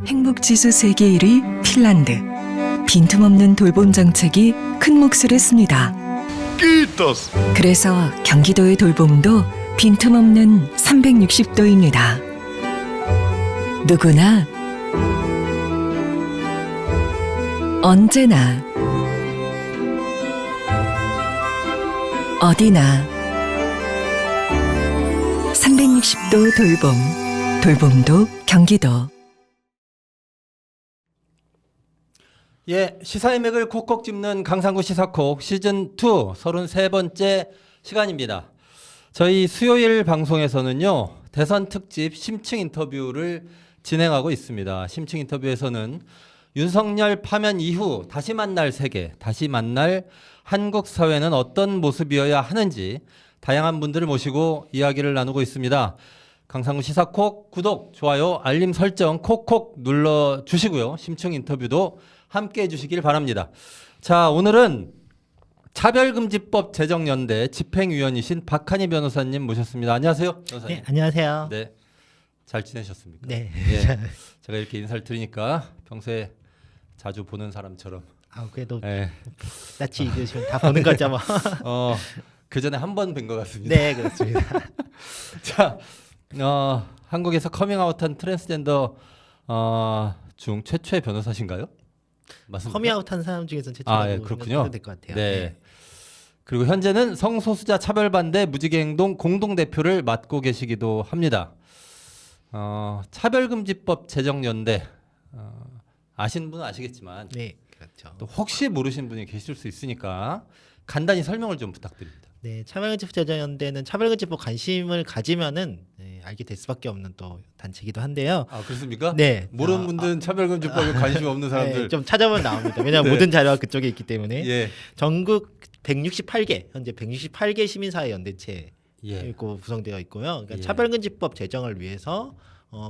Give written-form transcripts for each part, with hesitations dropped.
행복지수 세계 1위 핀란드. 빈틈없는 돌봄 정책이 큰 몫을 했습니다. Kiitos! 그래서 경기도의 돌봄도 빈틈없는 360도입니다. 누구나 언제나 어디나 360도 돌봄, 돌봄도 경기도. 예, 시사의 맥을 콕콕 짚는 강상구 시사콕 시즌 2 33번째 시간입니다. 저희 수요일 방송에서는요, 대선 특집 심층 인터뷰를 진행하고 있습니다. 심층 인터뷰에서는 윤석열 파면 이후 다시 만날 세계, 다시 만날 한국 사회는 어떤 모습이어야 하는지 다양한 분들을 모시고 이야기를 나누고 있습니다. 강상구 시사콕 구독, 좋아요, 알림 설정 콕콕 눌러주시고요. 심층 인터뷰도 함께 해주시길 바랍니다. 자, 오늘은 차별금지법 제정연대 집행위원이신 박한희 변호사님 모셨습니다. 안녕하세요, 변호사님. 네, 안녕하세요. 네, 잘 지내셨습니까? 네. 예, 제가 이렇게 인사를 드리니까 평소에 자주 보는 사람처럼. 그래도 예, 낯이 익으시면 다 보는 거죠, 뭐. 그 전에 한 번 뵌 것 같습니다. 네, 그렇습니다. 자, 한국에서 커밍아웃한 트랜스젠더 중 최초의 변호사신가요? 맞습니까? 커밍아웃한 사람 중에서는 최초라고 예, 그렇군요. 생각해도 될 것 같아요. 네. 그리고 현재는 성소수자 차별반대 무지개행동 공동대표를 맡고 계시기도 합니다. 차별금지법 제정연대 아시는 분은 아시겠지만 네, 그렇죠. 또 혹시 모르시는 분이 계실 수 있으니까 간단히 설명을 좀 부탁드립니다. 네, 차별금지법 제정연대는 차별금지법 관심을 가지면은 알게 될 수밖에 없는 또 단체이기도 한데요. 아, 그렇습니까? 네, 모르는 분들은 차별금지법에 관심이 없는 사람들. 네, 좀 찾아보면 나옵니다. 왜냐하면 네. 모든 자료가 그쪽에 있기 때문에. 예. 전국 168개, 현재 168개 시민사회 연대체 예. 구성되어 있고요. 그러니까 예. 차별금지법 제정을 위해서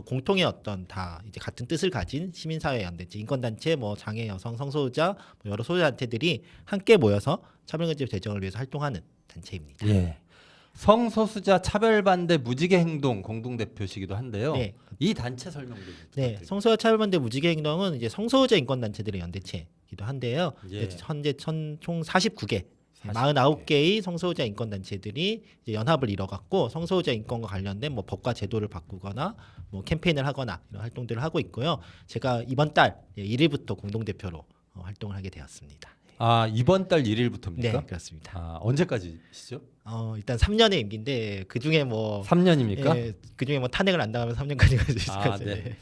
공통의 어떤 다 이제 같은 뜻을 가진 시민사회 연대체, 인권단체, 뭐 장애, 여성, 성소수자, 뭐 여러 소수단체들이 함께 모여서 차별금지법 제정을 위해서 활동하는 단체입니다. 예. 성소수자 차별반대 무지개행동 공동대표시기도 한데요. 네. 이 단체 설명 좀 부탁드립니다. 네, 성소수자 차별반대 무지개행동은 이제 성소수자 인권단체들의 연대체이기도 한데요. 예. 현재 총 49개. 49개. 49개의 성소수자 인권단체들이 이제 연합을 이뤄갖고 성소수자 인권과 관련된 뭐 법과 제도를 바꾸거나 뭐 캠페인을 하거나 이런 활동들을 하고 있고요. 제가 이번 달 1일부터 공동대표로 활동을 하게 되었습니다. 아, 이번 달 1일부터입니까? 네, 그렇습니다. 아, 언제까지시죠? 일단 3년의 임기인데 그 중에 뭐 3년입니까? 그 중에 뭐 탄핵을 안 당하면 3년까지 갈 수 있을 것 아, 같아요. 네.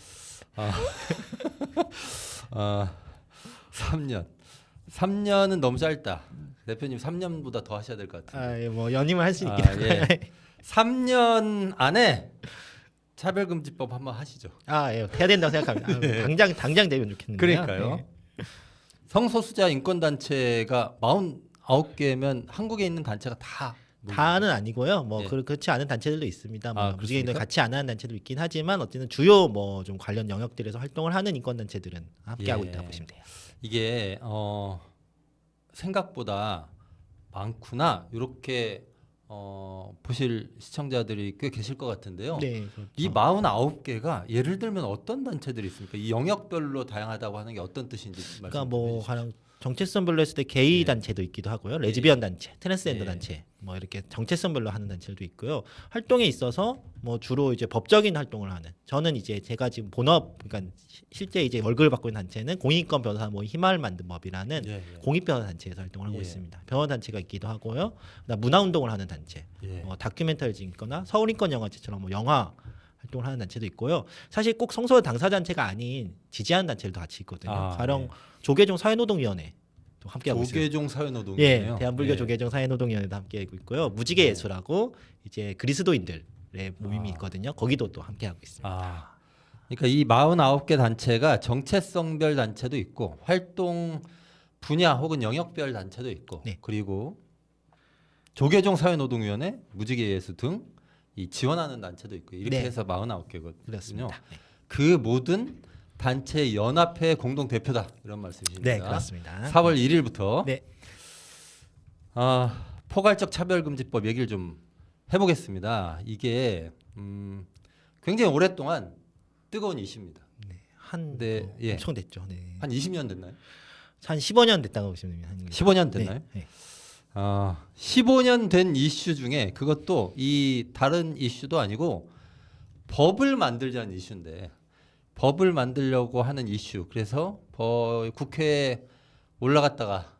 3년. 3년은 너무 짧다. 대표님 3년보다 더 하셔야 될 것 같아요. 뭐 연임을 할 수 있긴 한데. 예. 3년 안에 차별금지법 한번 하시죠. 해야 된다고 생각합니다. 네. 당장 되면 좋겠는데요. 그러니까요. 네. 성소수자 인권단체가 49개면 한국에 있는 단체가 다는 아니고요. 뭐 예. 그렇지 않은 단체들도 있습니다. 뭐 아, 무지개인들 그렇습니까? 같이 안 하는 단체도 있긴 하지만 어쨌든 주요 뭐 좀 관련 영역들에서 활동을 하는 인권 단체들은 함께 하고 예. 있다고 보시면 돼요. 이게 생각보다 많구나 이렇게 보실 시청자들이 꽤 계실 것 같은데요. 네, 그렇죠. 이 49개가 예를 들면 어떤 단체들이 있습니까? 이 영역별로 다양하다고 하는 게 어떤 뜻인지 말씀 그러니까 좀 뭐 해주시죠. 가령 정체성별로 했을 때 게이 예. 단체도 있기도 하고요. 레즈비언 단체, 트랜스젠더 예. 단체, 뭐 이렇게 정체성별로 하는 단체들도 있고요. 활동에 있어서 뭐 주로 이제 법적인 활동을 하는. 저는 이제 제가 지금 본업, 그러니까 실제 이제 월급을 받고 있는 단체는 공익권 변호사 모임 희망을 만든 법이라는 예, 예. 공익변호사 단체에서 활동을 하고 예. 있습니다. 변호사 단체가 있기도 하고요. 그다음 문화운동을 하는 단체, 예. 다큐멘터리 찍거나 서울인권영화제처럼 뭐 영화 활동을 하는 단체도 있고요. 사실 꼭 성소수자 당사자 단체가 아닌 지지하는 단체들도 같이 있거든요. 아, 가령 네. 조계종 사회노동위원회 도 함께 하고 있어요. 조계종 사회노동이네요. 예, 대한불교 예. 조계종 사회노동위원회도 함께 하고 있고요. 무지개 예수라고 이제 그리스도인들의 모임이 있거든요. 거기도 또 함께 하고 있습니다. 아, 그러니까 이 49개 단체가 정체성별 단체도 있고 활동 분야 혹은 영역별 단체도 있고 네. 그리고 조계종 사회노동위원회, 무지개예수 등 이 지원하는 단체도 있고 이렇게 네. 해서 49개거든요. 그렇습니다. 네. 그 모든 단체 연합회 공동 대표다 이런 말씀이십니다. 네, 그렇습니다. 4월 1일부터 네. 포괄적 차별금지법 얘기를 좀 해보겠습니다. 이게 굉장히 오랫동안 뜨거운 이슈입니다. 한 네, 예. 엄청 됐죠. 네. 한 20년 됐나요? 한 15년 됐다고 보시면 됩니다. 15년 됐나요? 네. 15년 된 이슈 중에 그것도 이 다른 이슈도 아니고 법을 만들자는 이슈인데 법을 만들려고 하는 이슈. 그래서 국회에 올라갔다가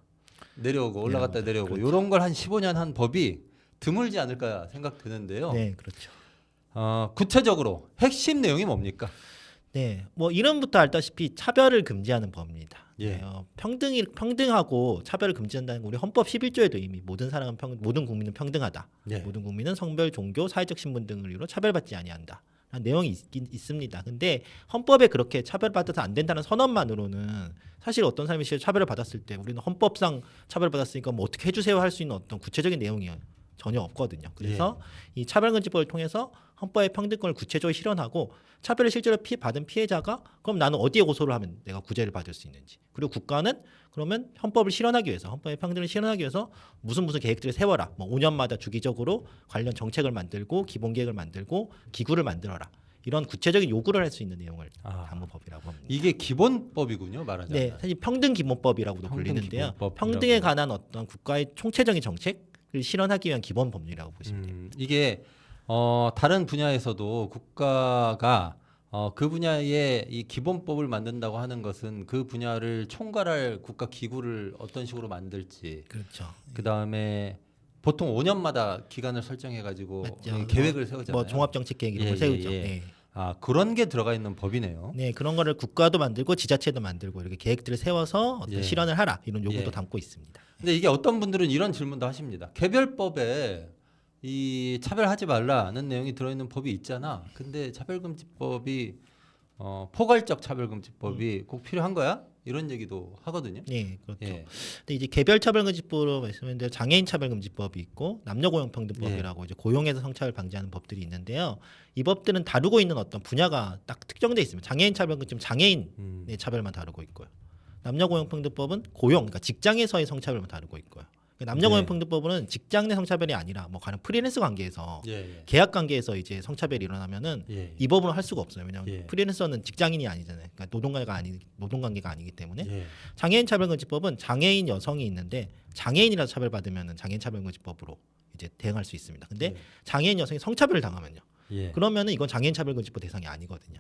내려오고 올라갔다 내려오고 그렇죠. 이런 걸 한 15년 한 법이 드물지 않을까 생각되는데요. 네, 그렇죠. 구체적으로 핵심 내용이 뭡니까? 네, 뭐 이름부터 알다시피 차별을 금지하는 법입니다. 예. 네, 평등하고 차별을 금지한다는 건 우리 헌법 11조에도 이미 모든 사람은 모든 국민은 평등하다. 예. 모든 국민은 성별, 종교, 사회적 신분 등을 이유로 차별받지 아니한다. 라는 내용이 있습니다. 근데 헌법에 그렇게 차별받아서 안 된다는 선언만으로는 사실 어떤 사람이 차별을 받았을 때 우리는 헌법상 차별받았으니까 뭐 어떻게 해주세요 할 수 있는 어떤 구체적인 내용이 전혀 없거든요. 그래서 이 차별금지법을 통해서 헌법의 평등권을 구체적으로 실현하고 차별을 실제로 받은 피해자가 그럼 나는 어디에 고소를 하면 내가 구제를 받을 수 있는지, 그리고 국가는 그러면 헌법을 실현하기 위해서 헌법의 평등을 실현하기 위해서 무슨 계획들을 세워라. 뭐 5년마다 주기적으로 관련 정책을 만들고 기본 계획을 만들고 기구를 만들어라. 이런 구체적인 요구를 할 수 있는 내용을 담은 법이라고 합니다. 이게 기본법이군요, 말하자면. 네, 사실 평등기본법이라고도 불리는데요. 평등에 관한 어떤 국가의 총체적인 정책을 실현하기 위한 기본 법률이라고 보시면 됩니다. 이게 다른 분야에서도 국가가 그 분야의 이 기본법을 만든다고 하는 것은 그 분야를 총괄할 국가 기구를 어떤 식으로 만들지. 그렇죠. 그 다음에 보통 5년마다 기간을 설정해가지고 맞죠. 계획을 세우잖아요. 뭐 종합정책 계획 이런 걸 세우죠. 네. 그런 게 들어가 있는 법이네요. 네, 그런 거를 국가도 만들고 지자체도 만들고 이렇게 계획들을 세워서 어떤 실현을 하라 이런 요구도 담고 있습니다. 근데 이게 어떤 분들은 이런 질문도 하십니다. 개별법에 이 차별하지 말라는 내용이 들어있는 법이 있잖아. 근데 차별금지법이 포괄적 차별금지법이 꼭 필요한 거야? 이런 얘기도 하거든요. 네, 그렇죠. 예. 근데 이제 개별차별금지법으로 말씀드린 대로 장애인 차별금지법이 있고 남녀고용평등법이라고 이제 고용에서 성차별 방지하는 법들이 있는데요. 이 법들은 다루고 있는 어떤 분야가 딱 특정돼 있습니다. 장애인 차별금지법 장애인의 차별만 다루고 있고요. 남녀고용평등법은 고용, 그러니까 직장에서의 성차별만 다루고 있고요. 남녀고용평등법은 직장 내 성차별이 아니라 뭐 가령 프리랜서 관계에서 계약 관계에서 이제 성차별이 일어나면은 이 법으로 할 수가 없어요. 왜냐하면 프리랜서는 직장인이 아니잖아요. 그러니까 노동관계가 아니기 때문에 장애인 차별금지법은 장애인 여성이 있는데 장애인이라서 차별받으면은 장애인 차별금지법으로 이제 대응할 수 있습니다. 근데 장애인 여성이 성차별을 당하면요. 그러면은 이건 장애인 차별금지법 대상이 아니거든요.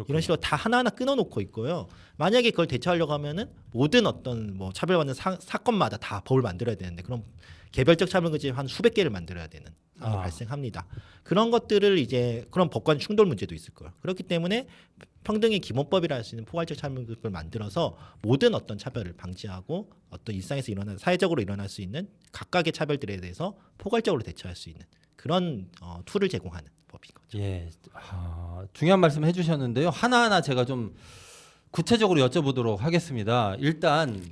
이런 식으로 다 하나하나 끊어놓고 있고요. 만약에 그걸 대처하려고 하면은 모든 어떤 뭐 차별받는 사건마다 다 법을 만들어야 되는데 그럼 개별적 차별금지법 한 수백 개를 만들어야 되는 상황이 발생합니다. 그런 것들을 이제 그런 법관 충돌 문제도 있을 거예요. 그렇기 때문에 평등의 기본법이라 할 수 있는 포괄적 차별금지법을 만들어서 모든 어떤 차별을 방지하고 어떤 일상에서 사회적으로 일어날 수 있는 각각의 차별들에 대해서 포괄적으로 대처할 수 있는 그런 툴을 제공하는 법인 거죠. 예, 중요한 말씀 해주셨는데요. 하나하나 제가 좀 구체적으로 여쭤보도록 하겠습니다. 일단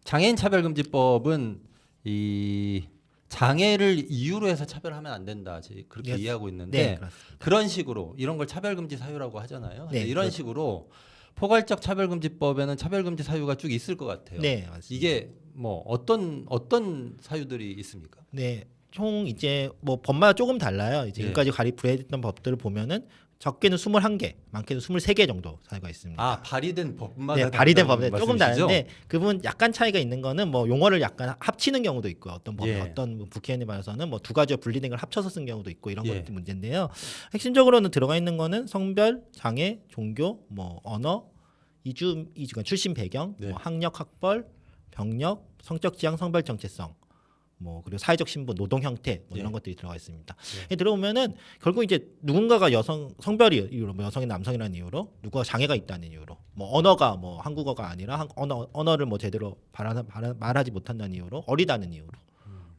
장애인 차별금지법은 이 장애를 이유로 해서 차별하면 안 된다. 그렇게 이해하고 있는데 그런 식으로 이런 걸 차별금지 사유라고 하잖아요. 이런 식으로 포괄적 차별금지법에는 차별금지 사유가 쭉 있을 것 같아요. 네, 맞습니다. 이게 뭐 어떤 사유들이 있습니까? 네. 총 이제 뭐 법마다 조금 달라요. 이제 지금까지 발의했던 법들을 보면은 적게는 21개, 많게는 23개 정도 사유가 있습니다. 발의된 법마다 네, 발의된 법에 조금 다른데 그 부분 약간 차이가 있는 거는 뭐 용어를 약간 합치는 경우도 있고 어떤 법 어떤 국회의원에 말해서는 뭐 두 가지가 분리된 걸 합쳐서 쓴 경우도 있고 이런 것도 문제인데요. 핵심적으로는 들어가 있는 거는 성별, 장애, 종교, 뭐 언어, 이주가 출신 배경, 뭐 학력, 학벌, 병력, 성적 지향, 성별 정체성. 뭐 그리고 사회적 신분, 노동 형태 뭐 이런 것들이 들어가 있습니다. 들어보면은 결국 이제 누군가가 성별이 이유로 뭐 여성이 남성이라는 이유로 누구가 장애가 있다는 이유로 뭐 언어가 뭐 한국어가 아니라 언어를 뭐 제대로 말하지 못한다는 이유로 어리다는 이유로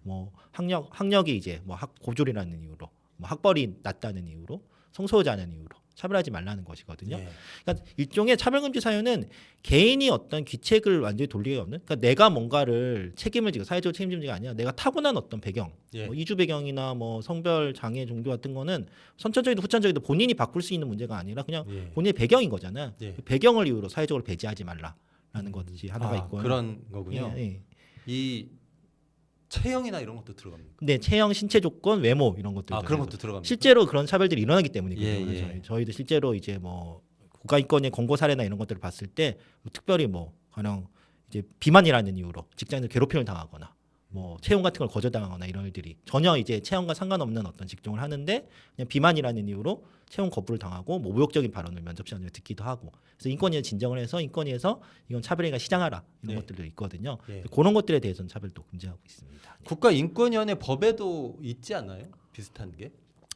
뭐 학력이 이제 뭐 고졸이라는 이유로 뭐 학벌이 낮다는 이유로 성소유자는 이유로 차별하지 말라는 것이거든요. 그러니까 일종의 차별금지 사유는 개인이 어떤 귀책을 완전히 돌리기 없는, 그러니까 내가 뭔가를 책임을 지고 사회적으로 책임지는 게 아니라 내가 타고난 어떤 배경, 뭐 이주 배경이나 뭐 성별, 장애, 종교 같은 거는 선천적이든 후천적이든 본인이 바꿀 수 있는 문제가 아니라 그냥 본인의 배경인 거잖아요. 그 배경을 이유로 사회적으로 배제하지 말라라는 것이 하나가 있고요. 그런 거군요. 이 체형이나 이런 것도 들어갑니까? 네, 체형, 신체 조건, 외모 이런 것들. 그런 것도 들어갑니다. 실제로 그런 차별들이 일어나기 때문이거든요. 저희도 실제로 이제 뭐 국가인권의 권고 사례나 이런 것들을 봤을 때 특별히 뭐 가령 이제 비만이라는 이유로 직장에서 괴롭힘을 당하거나 뭐 채용 같은 걸 거절당하거나 이런 일들이 전혀 이제 채용과 상관없는 어떤 직종을 하는데 그냥 비만이라는 이유로 채용 거부를 당하고 뭐 모욕적인 발언을 면접 시간에 듣기도 하고 그래서 인권위에 진정을 해서 인권위에서 이건 차별행위가 시장하라 이런 네. 것들도 있거든요. 예. 그런 것들에 대해서는 차별도 금지하고 있습니다. 국가인권위원회 법에도 있지 않아요? 비슷한 게?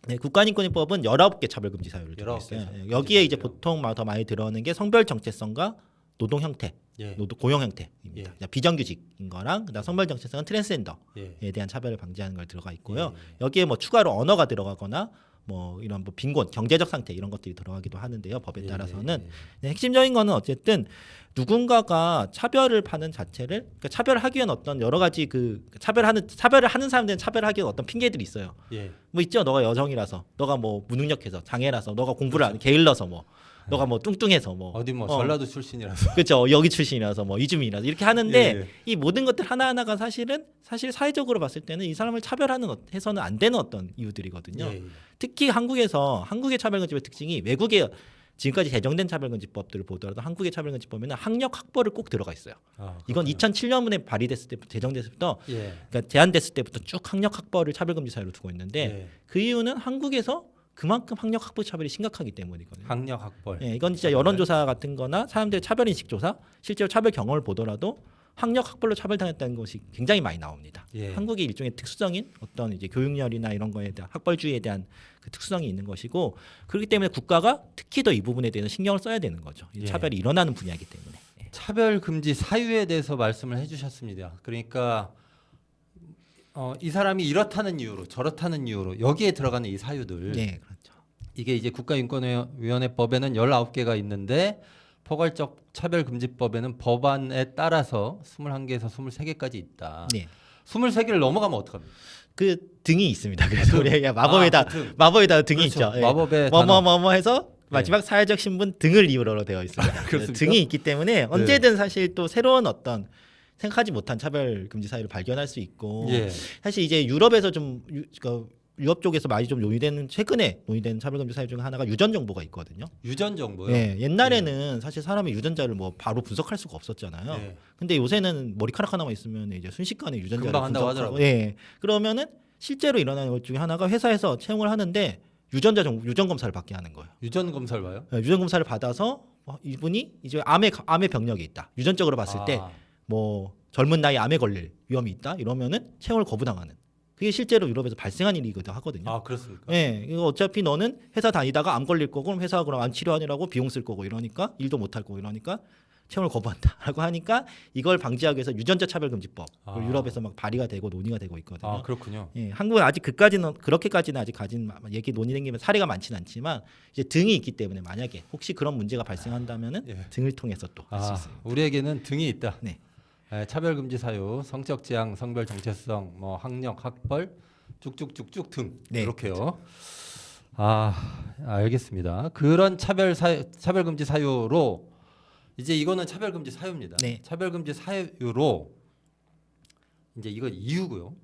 네, 국가인권위법은 19개 차별금지 사유를 두고 19개 있어요. 차별금지 여기에 이제 사유요. 보통 더 많이 들어오는 게 성별 정체성과 노동 형태, 예. 고용 형태입니다. 비정규직인 거랑 그다음 성별 정체성은 트랜스젠더에 예. 대한 차별을 방지하는 걸 들어가 있고요. 예. 여기에 뭐 추가로 언어가 들어가거나 뭐 이런 뭐 빈곤, 경제적 상태 이런 것들이 들어가기도 하는데요. 법에 따라서는 네, 핵심적인 거는 어쨌든 누군가가 차별을 하는 자체를 그러니까 차별하기 위한 어떤 여러 가지 그 차별을 하는 사람들은 차별하기 위한 어떤 핑계들이 있어요. 예. 뭐 있죠. 너가 여성이라서, 너가 뭐 무능력해서, 장애라서, 너가 공부를 안 게을러서 뭐, 너가 뭐 뚱뚱해서 뭐 어디 뭐 전라도 출신이라서. 그렇죠. 여기 출신이라서 뭐 이주민이라서 이렇게 하는데 예. 이 모든 것들 하나하나가 사실 사회적으로 봤을 때는 이 사람을 차별하는 해서는 안 되는 어떤 이유들이거든요. 예. 특히 한국의 차별금지법의 특징이 외국의 지금까지 제정된 차별금지법들을 보더라도 한국의 차별금지법에는 학력 학벌을 꼭 들어가 있어요. 아, 이건 그렇군요. 2007년에 발의됐을 때부터 제정됐을 때부터 예. 그러니까 제안됐을 때부터 쭉 학력 학벌을 차별금지 사유로 두고 있는데 예. 그 이유는 한국에서 그만큼 학력 학벌 차별이 심각하기 때문이거든요. 학력 학벌. 예, 이건 진짜 여론조사 같은 거나 사람들의 차별인식 조사, 실제로 차별 경험을 보더라도 학력 학벌로 차별당했다는 것이 굉장히 많이 나옵니다. 예. 한국이 일종의 특수성인 어떤 이제 교육열이나 이런 거에 대한 학벌주의에 대한 그 특수성이 있는 것이고 그렇기 때문에 국가가 특히 더 이 부분에 대해서 신경을 써야 되는 거죠. 이 예. 차별이 일어나는 분야이기 때문에. 예. 차별 금지 사유에 대해서 말씀을 해주셨습니다. 그러니까 이 사람이 이렇다는 이유로 저렇다는 이유로 여기에 들어가는 이 사유들 네, 그렇죠. 이게 이제 국가인권위원회법에는 19개가 있는데 포괄적 차별금지법에는 법안에 따라서 21개에서 23개까지 있다. 네. 23개를 넘어가면 어떡합니까? 그 등이 있습니다. 그래서 우리가 마법에다 그 등. 마법에다 등이 그렇죠. 있죠. 예. 마법의 단어. 뭐뭐뭐뭐 해서 마지막 사회적 신분 등을 이유로 되어 있습니다. 그렇습니까? 등이 있기 때문에 언제든 사실 또 새로운 어떤 생각하지 못한 차별 금지 사유를 발견할 수 있고 예. 사실 이제 유럽에서 좀 유럽 쪽에서 많이 좀 최근에 논의되는 차별 금지 사유 중에 하나가 유전 정보가 있거든요. 유전 정보요. 예, 옛날에는 사실 사람의 유전자를 뭐 바로 분석할 수가 없었잖아요. 예. 근데 요새는 머리카락 하나만 있으면 이제 순식간에 유전자를 금방 한다고 분석하고, 하더라고요. 예. 그러면은 실제로 일어나는 것 중에 하나가 회사에서 채용을 하는데 유전 검사를 받게 하는 거예요. 유전 검사를 봐요? 예, 유전 검사를 받아서 이분이 이제 암의 병력이 있다. 유전적으로 봤을 때 뭐 젊은 나이에 암에 걸릴 위험이 있다. 이러면은 채용을 거부당하는. 그게 실제로 유럽에서 발생한 일이기도 하거든요. 아 그렇습니까? 예, 이거 어차피 너는 회사 다니다가 암 걸릴 거고 그럼 회사가 그럼 암 치료하느라고 비용 쓸 거고 이러니까 일도 못 할 거고 이러니까 채용을 거부한다라고 하니까 이걸 방지하기 위해서 유전자 차별금지법 유럽에서 막 발의가 되고 논의가 되고 있거든요. 아 그렇군요. 예, 한국은 아직 그렇게까지는 아직 가진 얘기 논의된 게 사례가 많지는 않지만 이제 등이 있기 때문에 만약에 혹시 그런 문제가 발생한다면은 예. 등을 통해서 또 할 수 있습니다. 우리에게는 등이 있다. 네. 차별금지 사유, 성적 지향, 성별 정체성, 뭐 학력, 학벌, 쭉쭉쭉쭉 등 네, 이렇게요. 알겠습니다. 그런 차별금지 사유로 이제 이거는 차별금지 사유입니다. 네. 차별금지 사유로 이제 이거 이유고요.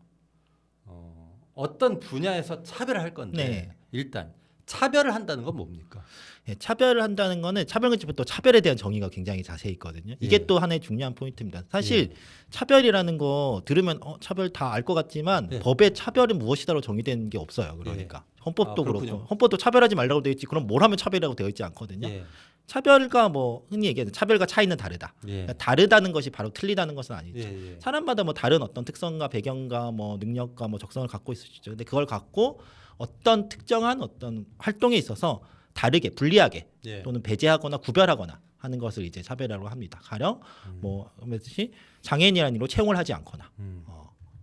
어떤 분야에서 차별을 할 건데 네. 일단 차별을 한다는 건 뭡니까? 예, 차별을 한다는 거는 차별금지법 또 차별에 대한 정의가 굉장히 자세히 있거든요. 이게 예. 또 하나의 중요한 포인트입니다. 사실 차별이라는 거 들으면 차별 다 알 것 같지만 예. 법에 차별은 무엇이다로 정의된 게 없어요. 그러니까 헌법도 그렇군요. 그렇고 헌법도 차별하지 말라고 되어 있지 그럼 뭘 하면 차별이라고 되어 있지 않거든요. 예. 차별과 뭐 흔히 얘기하는 차별과 차이는 다르다. 예. 그러니까 다르다는 것이 바로 틀리다는 것은 아니죠. 예. 사람마다 뭐 다른 어떤 특성과 배경과 뭐 능력과 뭐 적성을 갖고 있을 수 있죠. 근데 그걸 갖고 어떤 특정한 어떤 활동에 있어서 다르게 불리하게 예. 또는 배제하거나 구별하거나 하는 것을 이제 차별이라고 합니다. 가령 뭐 말했듯이 장애인이라는 이유로 채용을 하지 않거나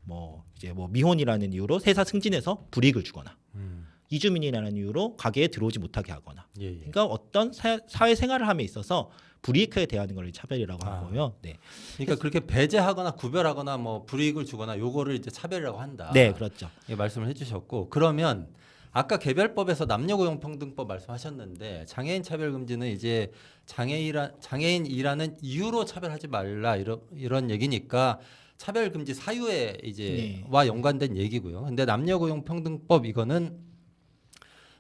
뭐 이제 뭐 미혼이라는 이유로 회사 승진해서 불이익을 주거나 이주민이라는 이유로 가게에 들어오지 못하게 하거나 예. 그러니까 어떤 사회 생활을 함에 있어서 불이익하게 대하는 걸 차별이라고 하고요. 네. 그러니까 그렇게 배제하거나 구별하거나 뭐 불이익을 주거나 요거를 이제 차별이라고 한다. 네, 그렇죠. 예, 말씀을 해주셨고 그러면 아까 개별법에서 남녀고용평등법 말씀하셨는데 장애인 차별금지는 이제 장애인이라는 이유로 차별하지 말라 이런 얘기니까 차별금지 사유에 이제 네. 와 연관된 얘기고요. 근데 남녀고용평등법 이거는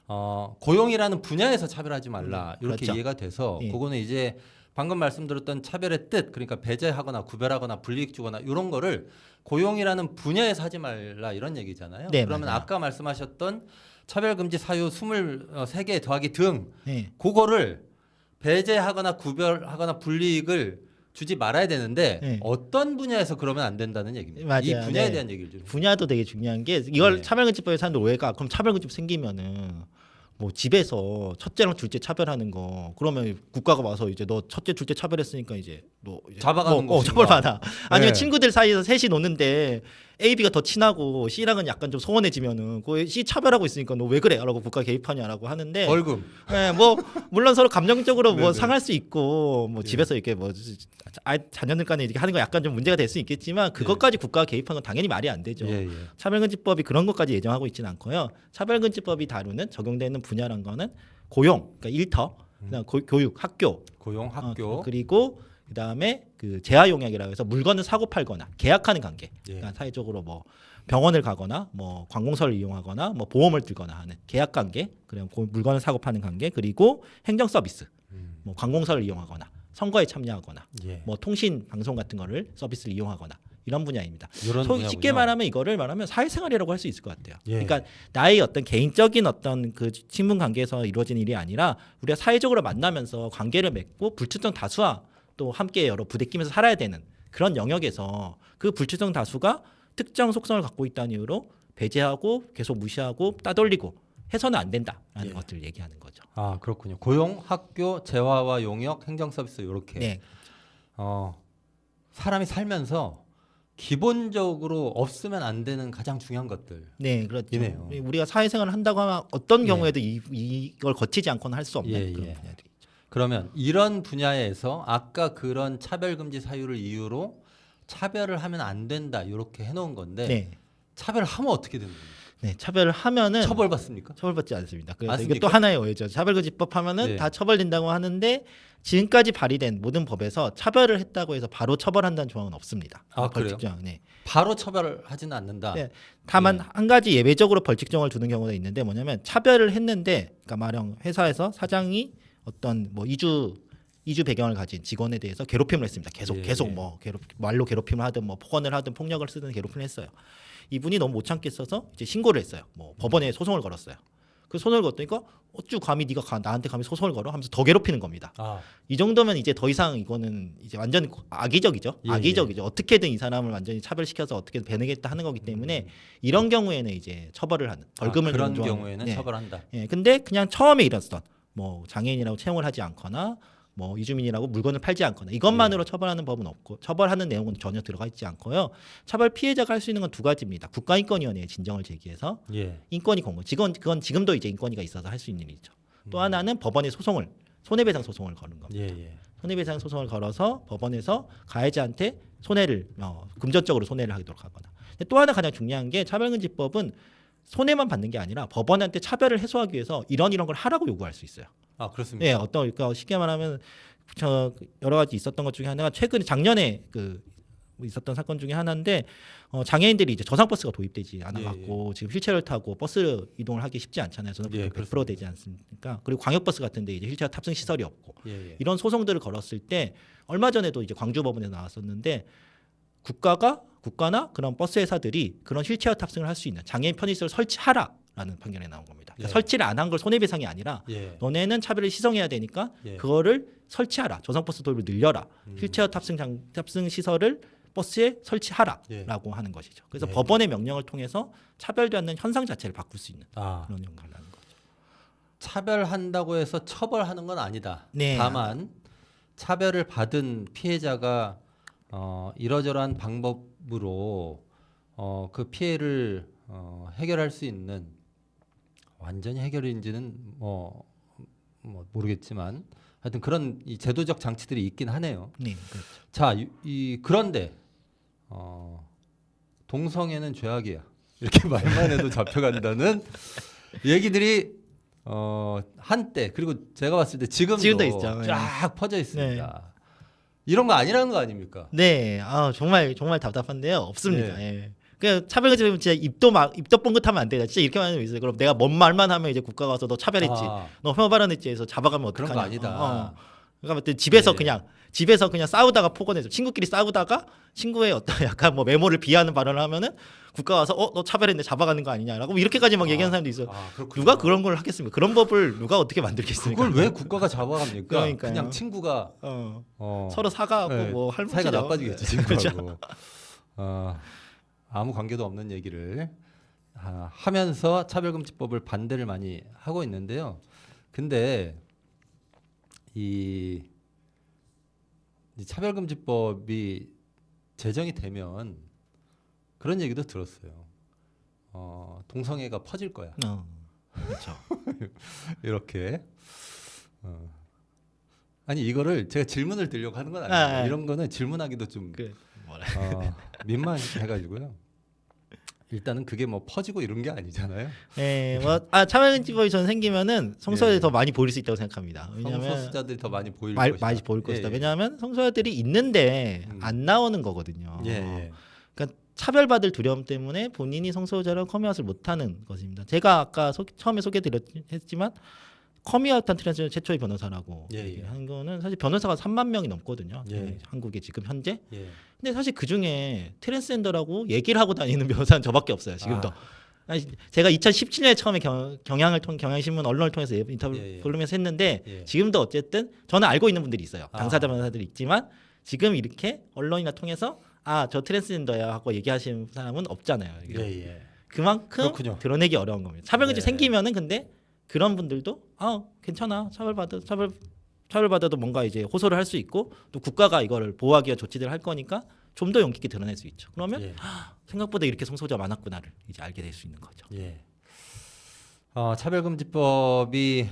고용이라는 분야에서 차별하지 말라 이렇게 그렇죠. 이해가 돼서 예. 그거는 이제 방금 말씀드렸던 차별의 뜻 그러니까 배제하거나 구별하거나 불이익 주거나 이런 거를 고용이라는 분야에서 하지 말라 이런 얘기잖아요. 네, 그러면 맞아요. 아까 말씀하셨던 차별금지 사유 23개 더하기 등 네. 그거를 배제하거나 구별하거나 불이익을 주지 말아야 되는데 네. 어떤 분야에서 그러면 안 된다는 얘기입니다. 맞아요. 이 분야에 네. 대한 얘기를 좀. 분야도 되게 중요한 게 이걸 네. 차별금지법에 사람들 오해가 그럼 차별금지법 생기면은 뭐 집에서 첫째랑 둘째 차별하는 거 그러면 국가가 와서 이제 너 첫째 둘째 차별했으니까 이제 너 이제 잡아가는 뭐, 것인가? 처벌받아. 아니면 네. 친구들 사이에서 셋이 노는데 A, B가 더 친하고 C랑은 약간 좀 소원해지면은 그 C 차별하고 있으니까 너 왜 그래?라고 국가 개입하냐라고 하는데 벌금. 네, 뭐 물론 서로 감정적으로 뭐 네네. 상할 수 있고 뭐 예. 집에서 이렇게 뭐 자녀들 간에 이렇게 하는 거 약간 좀 문제가 될 수 있겠지만 그것까지 국가가 개입하는 건 당연히 말이 안 되죠. 예, 예. 차별금지법이 그런 것까지 예정하고 있지는 않고요. 차별금지법이 다루는 적용되는 분야란 거는 고용, 그러니까 일터, 그다음 교육, 학교, 고용, 학교. 그리고 그다음에 그 재화용약이라고 해서 물건을 사고 팔거나 계약하는 관계. 예. 그러니까 사회적으로 뭐 병원을 가거나 뭐 관공서를 이용하거나 뭐 보험을 들거나 하는 계약 관계, 그리고 물건을 사고 파는 관계, 그리고 행정 서비스, 뭐 관공서를 이용하거나 선거에 참여하거나 예. 뭐 통신 방송 같은 거를 서비스를 이용하거나 이런 분야입니다. 이런 쉽게 분야군요. 말하면 이거를 말하면 사회생활이라고 할 수 있을 것 같아요. 예. 그러니까 나의 어떤 개인적인 어떤 그 친분 관계에서 이루어진 일이 아니라 우리가 사회적으로 만나면서 관계를 맺고 불특정 다수와 또 함께 여러 부대끼면서 살아야 되는 그런 영역에서 그 불특정 다수가 특정 속성을 갖고 있다는 이유로 배제하고 계속 무시하고 따돌리고 해서는 안 된다라는 예. 것들을 얘기하는 거죠. 아 그렇군요. 고용, 학교, 재화와 용역, 행정 서비스 이렇게. 네, 사람이 살면서 기본적으로 없으면 안 되는 가장 중요한 것들. 네, 그렇죠. 이네요. 우리가 사회생활을 한다고 하면 어떤 예. 경우에도 이걸 거치지 않고는 할 수 없는 예, 그런 예. 분야들이. 그러면 이런 분야에서 아까 그런 차별금지 사유를 이유로 차별을 하면 안 된다 이렇게 해놓은 건데 네, 차별하면 어떻게 되는 겁니까? 네, 차별을 하면은 처벌받습니까? 처벌받지 않습니다. 그래서 이게 맞습니까? 또 하나의 오해죠. 차별금지법 하면은 네. 다 처벌된다고 하는데 지금까지 발의된 모든 법에서 차별을 했다고 해서 바로 처벌한다는 조항은 없습니다. 아, 그래요? 벌칙조항. 네. 바로 처벌하지는 않는다. 네. 다만 예. 한 가지 예외적으로 벌칙조항을 두는 경우가 있는데 뭐냐면 차별을 했는데 그러니까 말형 회사에서 사장이 어떤 뭐 이주 배경을 가진 직원에 대해서 괴롭힘을 했습니다. 계속 예. 뭐 말로 괴롭힘을 하든 뭐 폭언을 하든 폭력을 쓰든 괴롭힘을 했어요. 이분이 너무 못 참겠어서 이제 신고를 했어요. 뭐 법원에 소송을 걸었어요. 그 소송을 걸었더니까 어쭈 감히 네가 나한테 감히 소송을 걸어 하면서 더 괴롭히는 겁니다. 아, 이 정도면 이제 더 이상 이거는 이제 완전 악의적이죠. 예, 악의적이죠. 어떻게든 이 사람을 완전히 차별시켜서 어떻게든 배내겠다 하는 거기 때문에 이런 경우에는 이제 처벌을 하는 벌금을 그런 주는 조항. 경우에는 네. 처벌한다. 예, 근데 그냥 처음에 일었던 뭐 장애인이라고 채용을 하지 않거나 뭐 이주민이라고 물건을 팔지 않거나 이것만으로 처벌하는 법은 없고 처벌하는 내용은 전혀 들어가 있지 않고요. 처벌 피해자가 할 수 있는 건 두 가지입니다. 국가인권위원회에 진정을 제기해서 예. 인권위 공고. 그건 지금도 이제 인권위가 있어서 할 수 있는 일이죠. 또 하나는 법원에 손해배상 소송을 거는 겁니다. 예. 손해배상 소송을 걸어서 법원에서 가해자한테 손해를 금전적으로 손해를 하도록 하거나. 근데 또 하나 가장 중요한 게 차별금지법은 손해만 받는 게 아니라 법원한테 차별을 해소하기 위해서 이런 걸 하라고 요구할 수 있어요. 아 그렇습니다. 예, 그러니까 쉽게 말하면 저 여러 가지 있었던 것 중에 하나가 최근에 작년에 그 있었던 사건 중에 하나인데 장애인들이 이제 저상버스가 도입되지 않아갖고 지금 휠체어를 타고 버스 이동을 하기 쉽지 않잖아요. 저는 예, 100% 되지 않습니까? 그리고 광역버스 같은데 이제 휠체어 탑승 시설이 없고 예. 이런 소송들을 걸었을 때 얼마 전에도 이제 광주법원에 나왔었는데 국가나 그런 버스 회사들이 그런 휠체어 탑승을 할 수 있는 장애인 편의시설 설치하라라는 판결이 나온 겁니다. 그러니까 예. 설치를 안 한 걸 손해배상이 아니라 예. 너네는 차별을 시정해야 되니까 예. 그거를 설치하라. 저상버스 도입을 늘려라. 휠체어 탑승 시설을 버스에 설치하라라고 하는 것이죠. 그래서 예. 법원의 명령을 통해서 차별되는 현상 자체를 바꿀 수 있는 아 그런 역할을 하는 거죠. 차별한다고 해서 처벌하는 건 아니다. 네. 다만 차별을 받은 피해자가 이러저러한 방법으로 그 피해를 해결할 수 있는 완전히 해결인지는 뭐 모르겠지만 하여튼 그런 이 제도적 장치들이 있긴 하네요. 네, 그렇죠. 자, 그런데 동성애는 죄악이야. 이렇게 말만 해도 잡혀간다는 얘기들이 한때 그리고 제가 봤을 때 지금도 있죠. 쫙 퍼져 있습니다. 이런 거 아니라는 거 아닙니까? 네, 정말 답답한데요. 없습니다. 네. 예. 그 차별금지법은 진짜 입도 뻥긋하면 안 돼. 진짜 이렇게 말하는 게 있어요. 그럼 내가 뭔 말만 하면 이제 국가가 와서 너 차별했지, 너 혐오 발언했지 해서 잡아가면 어떡하냐. 그런 거 아니다. 그러니까 집에서 예. 집에서 그냥 싸우다가 폭언해서 친구끼리 싸우다가 친구의 어떤 약간 뭐 외모를 비하하는 발언을 하면은 국가 와서 너 차별했네 잡아가는 거 아니냐라고 뭐 이렇게까지 막 얘기하는 사람도 있어요. 그렇군요. 누가 그런 걸 하겠습니까? 그런 법을 누가 어떻게 만들겠습니까? 그걸 왜 국가가 잡아갑니까? 그러니까요. 그냥 친구가 서로 사과하고 네, 뭐 할 사이가 문제죠. 나빠지겠지 친구하고. 아무 관계도 없는 얘기를 하면서 차별금지법을 반대를 많이 하고 있는데요. 근데 이 차별금지법이 제정이 되면 그런 얘기도 들었어요. 동성애가 퍼질 거야. 그렇죠. 이렇게. 아니 이거를 제가 질문을 드리려고 하는 건 아니에요. 이런 거는 질문하기도 좀 민망해가지고요. 일단은 그게 뭐 퍼지고 이런 게 아니잖아요. 네, 차별금지법이 전 생기면은 성소수자들이 더 많이 보일 수 있다고 생각합니다. 왜냐하면 성소수자들이 더 많이 보일 많이 것이다. 보일 것이다. 예, 왜냐하면 성소수자들이 있는데 안 나오는 거거든요. 예. 그러니까 차별받을 두려움 때문에 본인이 성소수자라고 커밍아웃을 못하는 것입니다. 제가 아까 처음에 소개드렸지만 커밍아웃한 트랜스젠더 최초의 변호사라고 예. 한 거는 사실 변호사가 3만 명이 넘거든요. 예. 한국에 지금 현재. 예. 근데 사실 그 중에 트랜스젠더라고 얘기를 하고 다니는 변호사는 저밖에 없어요. 지금도. 아니, 제가 2017년에 처음에 경향신문 언론을 통해서 인터뷰 볼륨에서 했는데 지금도 어쨌든 저는 알고 있는 분들이 있어요. 당사자 변호사들이 있지만 지금 이렇게 언론이나 통해서 저 트랜스젠더야 하고 얘기하시는 사람은 없잖아요. 그만큼 그렇군요. 드러내기 어려운 겁니다. 차별금지 생기면은 근데 그런 분들도 괜찮아 차별받아도 뭔가 이제 호소를 할 수 있고 또 국가가 이거를 보호하기 위한 조치들을 할 거니까 좀 더 용기 있게 드러낼 수 있죠. 그러면 생각보다 이렇게 성소수자가 많았구나를 이제 알게 될 수 있는 거죠. 차별금지법이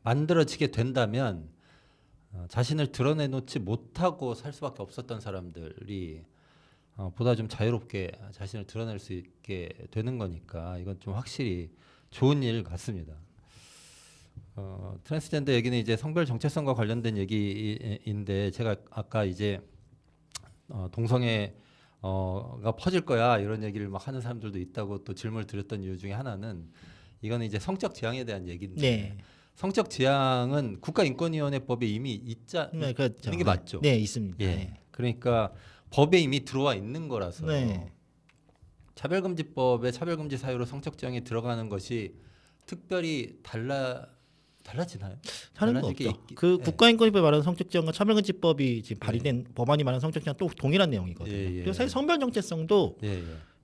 만들어지게 된다면 자신을 드러내놓지 못하고 살 수밖에 없었던 사람들이 보다 좀 자유롭게 자신을 드러낼 수 있게 되는 거니까 이건 좀 확실히 좋은 일 같습니다. 트랜스젠더 얘기는 이제 성별 정체성과 관련된 얘기인데 제가 아까 이제 동성애가 퍼질 거야 이런 얘기를 막 하는 사람들도 있다고 또 질문을 드렸던 이유 중에 하나는 이거는 이제 성적 지향에 대한 얘기인데 성적 지향은 국가인권위원회법에 이미 있는 게 맞죠? 네, 있습니다. 그러니까 법에 이미 들어와 있는 거라서 차별금지법에 차별금지 사유로 성적 지향이 들어가는 것이 특별히 달라지나요? 다른 거 없죠. 국가인권위법이 말하는 성적 지향과 차별금지법이 지금 발의된 법안이 말하는 성적 지향 또 동일한 내용이거든요. 그리고 사실 성별 정체성도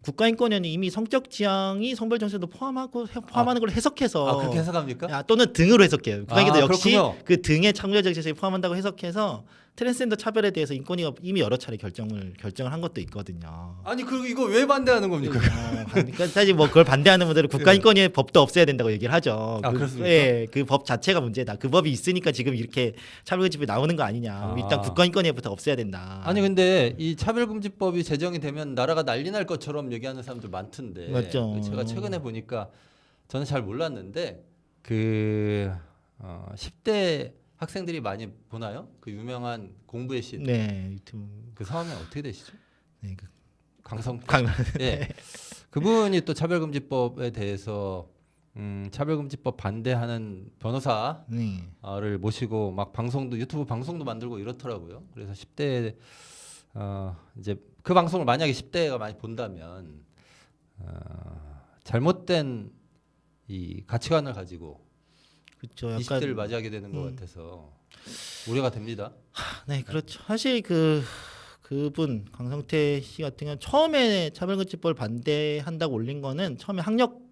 국가인권위원회 이미 성적 지향이 성별 정체도 포함하는 걸 해석해서 그렇게 해석합니까? 또는 등으로 해석해요. 국가인권위도 역시 그렇군요. 그 등의 창조적 정체성이 포함한다고 해석해서 트랜스젠더 차별에 대해서 인권위가 이미 여러 차례 결정을 한 것도 있거든요. 아니 그리고 이거 왜 반대하는 겁니까? 그러니까 사실 뭐 그걸 반대하는 분들은 국가인권위의 법도 없애야 된다고 얘기를 하죠. 그렇습니까? 그 법 자체가 문제다. 그 법이 있으니까 지금 이렇게 차별금지법이 나오는 거 아니냐. 일단 국가인권위부터 없애야 된다. 아니 근데 이 차별금지법이 제정이 되면 나라가 난리 날 것처럼 얘기하는 사람들 많던데. 맞죠. 제가 최근에 보니까 저는 잘 몰랐는데 10대 학생들이 많이 보나요? 그 유명한 공부의 신. 유튜브. 그 성함이 어떻게 되시죠? 강성. 네. 그분이 또 차별금지법에 대해서 차별금지법 반대하는 변호사를 모시고 막 유튜브 방송도 만들고 이렇더라고요. 그래서 10대 이제 그 방송을 만약에 10대가 많이 본다면 잘못된 이 가치관을 가지고 그렇죠. 20대를 맞이하게 되는 것 같아서 우려가 됩니다. 네, 그렇죠. 사실 그분 강성태 씨 같은 경우는 처음에 차별금지법을 반대한다고 올린 거는 처음에 학력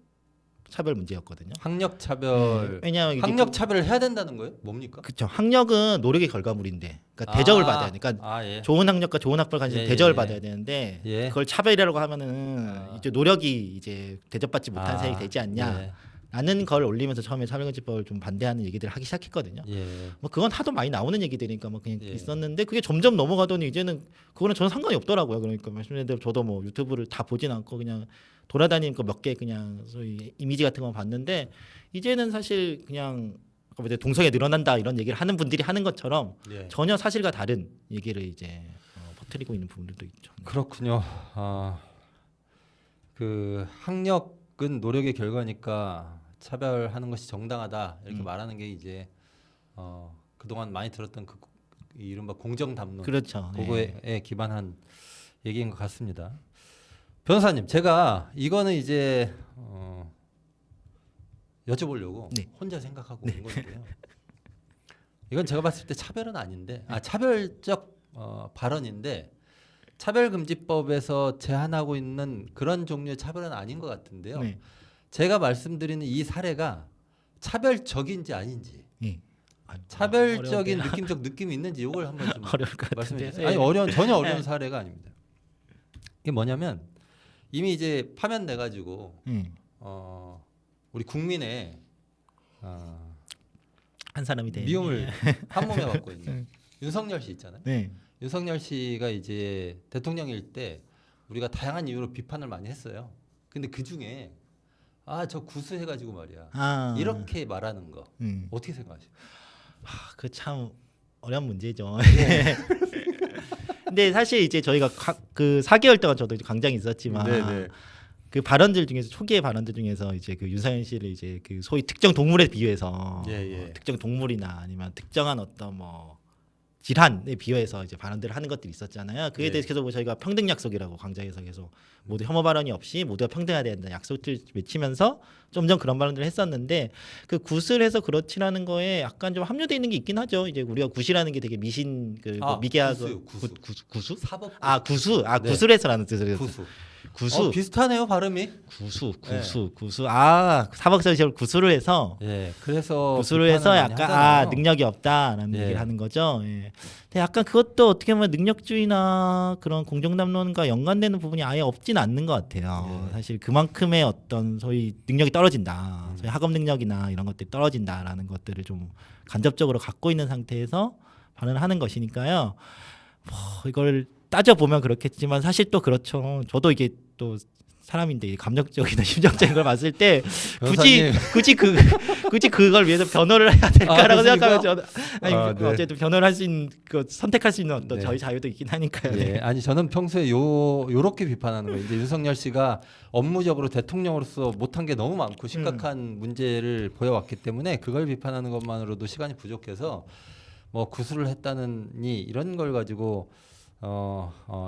차별 문제였거든요. 학력 차별. 왜냐하면 학력 차별을 해야 된다는 거예요? 뭡니까? 그렇죠. 학력은 노력의 결과물인데, 그러니까 대접을 받아야 돼. 그러니까 좋은 학력과 좋은 학벌 가진 대접을 받아야 되는데 그걸 차별이라고 하면은 이제 노력이 이제 대접받지 못한 셈이 되지 않냐. 라는 걸 올리면서 처음에 차별금지법을 좀 반대하는 얘기들을 하기 시작했거든요. 뭐 그건 하도 많이 나오는 얘기들이니까 뭐 그냥 있었는데 그게 점점 넘어가더니 이제는 그거는 저는 상관이 없더라고요. 그러니까 말씀드린 대로 저도 뭐 유튜브를 다 보진 않고 그냥 돌아다니는 거 몇 개 그냥 소위 이미지 같은 거 봤는데 이제는 사실 그냥 동성애 늘어난다 이런 얘기를 하는 분들이 하는 것처럼 전혀 사실과 다른 얘기를 이제 퍼뜨리고 있는 부분들도 있죠. 그렇군요. 그 학력은 노력의 결과니까 차별하는 것이 정당하다 이렇게 말하는 게 이제 그동안 많이 들었던 그 이른바 공정담론 그렇죠. 그거에 기반한 얘기인 것 같습니다. 변호사님, 제가 이거는 이제 여쭤보려고 네. 혼자 생각하고 온 건데요. 이건 제가 봤을 때 차별은 아닌데, 차별적 발언인데 차별금지법에서 제한하고 있는 그런 종류의 차별은 아닌 것 같은데요. 네. 제가 말씀드리는 이 사례가 차별적인지 아닌지, 예. 차별적인 느낌적 느낌이 있는지 이걸 한번 좀 어려울 것 말씀해 같은데. 주세요. 아니 전혀 어려운 사례가 아닙니다. 이게 뭐냐면 이미 이제 파면돼 가지고 우리 국민의 한 사람이 돼. 미움을 한 몸에 받고 있는 윤석열 씨 있잖아요. 네. 윤석열 씨가 이제 대통령일 때 우리가 다양한 이유로 비판을 많이 했어요. 근데 그 중에 저 구수해가지고 말이야 이렇게 말하는 거 어떻게 생각하세요? 그 참 어려운 문제죠. 근데 사실 이제 저희가 그 4개월 동안 저도 이제 광장에 있었지만 네네. 그 발언들 중에서 초기의 발언들 중에서 이제 그 윤석열 씨를 이제 그 소위 특정 동물에 비유해서 특정 동물이나 아니면 특정한 어떤 뭐 질환에 비유해서 이제 발언들을 하는 것들이 있었잖아요. 그에 대해서 계속 저희가 평등 약속이라고 광장에서 계속 모두 혐오 발언이 없이 모두가 평등해야 된다 약속을 외치면서 점점 그런 발언들을 했었는데 그 구슬해서 그렇지라는 거에 약간 좀 함유돼 있는 게 있긴 하죠. 이제 우리가 굿이라는 게 되게 미신 뭐 미개하고 구수 사법 구수 네. 구술해서라는 뜻으로 구수 비슷하네요 발음이. 구수 사법시설 구수를 해서 그래서 구수를 해서 비판을 많이 약간 하잖아요. 능력이 없다라는 얘기를 하는 거죠. 근데 약간 그것도 어떻게 보면 능력주의나 그런 공정담론과 연관되는 부분이 아예 없진 않는 것 같아요. 사실 그만큼의 어떤 소위 능력이 떨어진다, 소위 학업 능력이나 이런 것들이 떨어진다라는 것들을 좀 간접적으로 갖고 있는 상태에서 발언을 하는 것이니까요. 이걸 따져 보면 그렇겠지만 사실 또 그렇죠. 저도 이게 또 사람인데 감정적이나 심정적인 걸 봤을 때 굳이 그걸 위해서 변호를 해야 될까라고 생각하면 저는 어쨌든 변호를 할 수 있는 선택할 수 있는 어떤 저희 자유도 있긴 하니까요. 아니 저는 평소에 요렇게 비판하는 거예요. 이제 윤석열 씨가 업무적으로 대통령으로서 못한 게 너무 많고 심각한 문제를 보여왔기 때문에 그걸 비판하는 것만으로도 시간이 부족해서 뭐 구술을 했다느니 이런 걸 가지고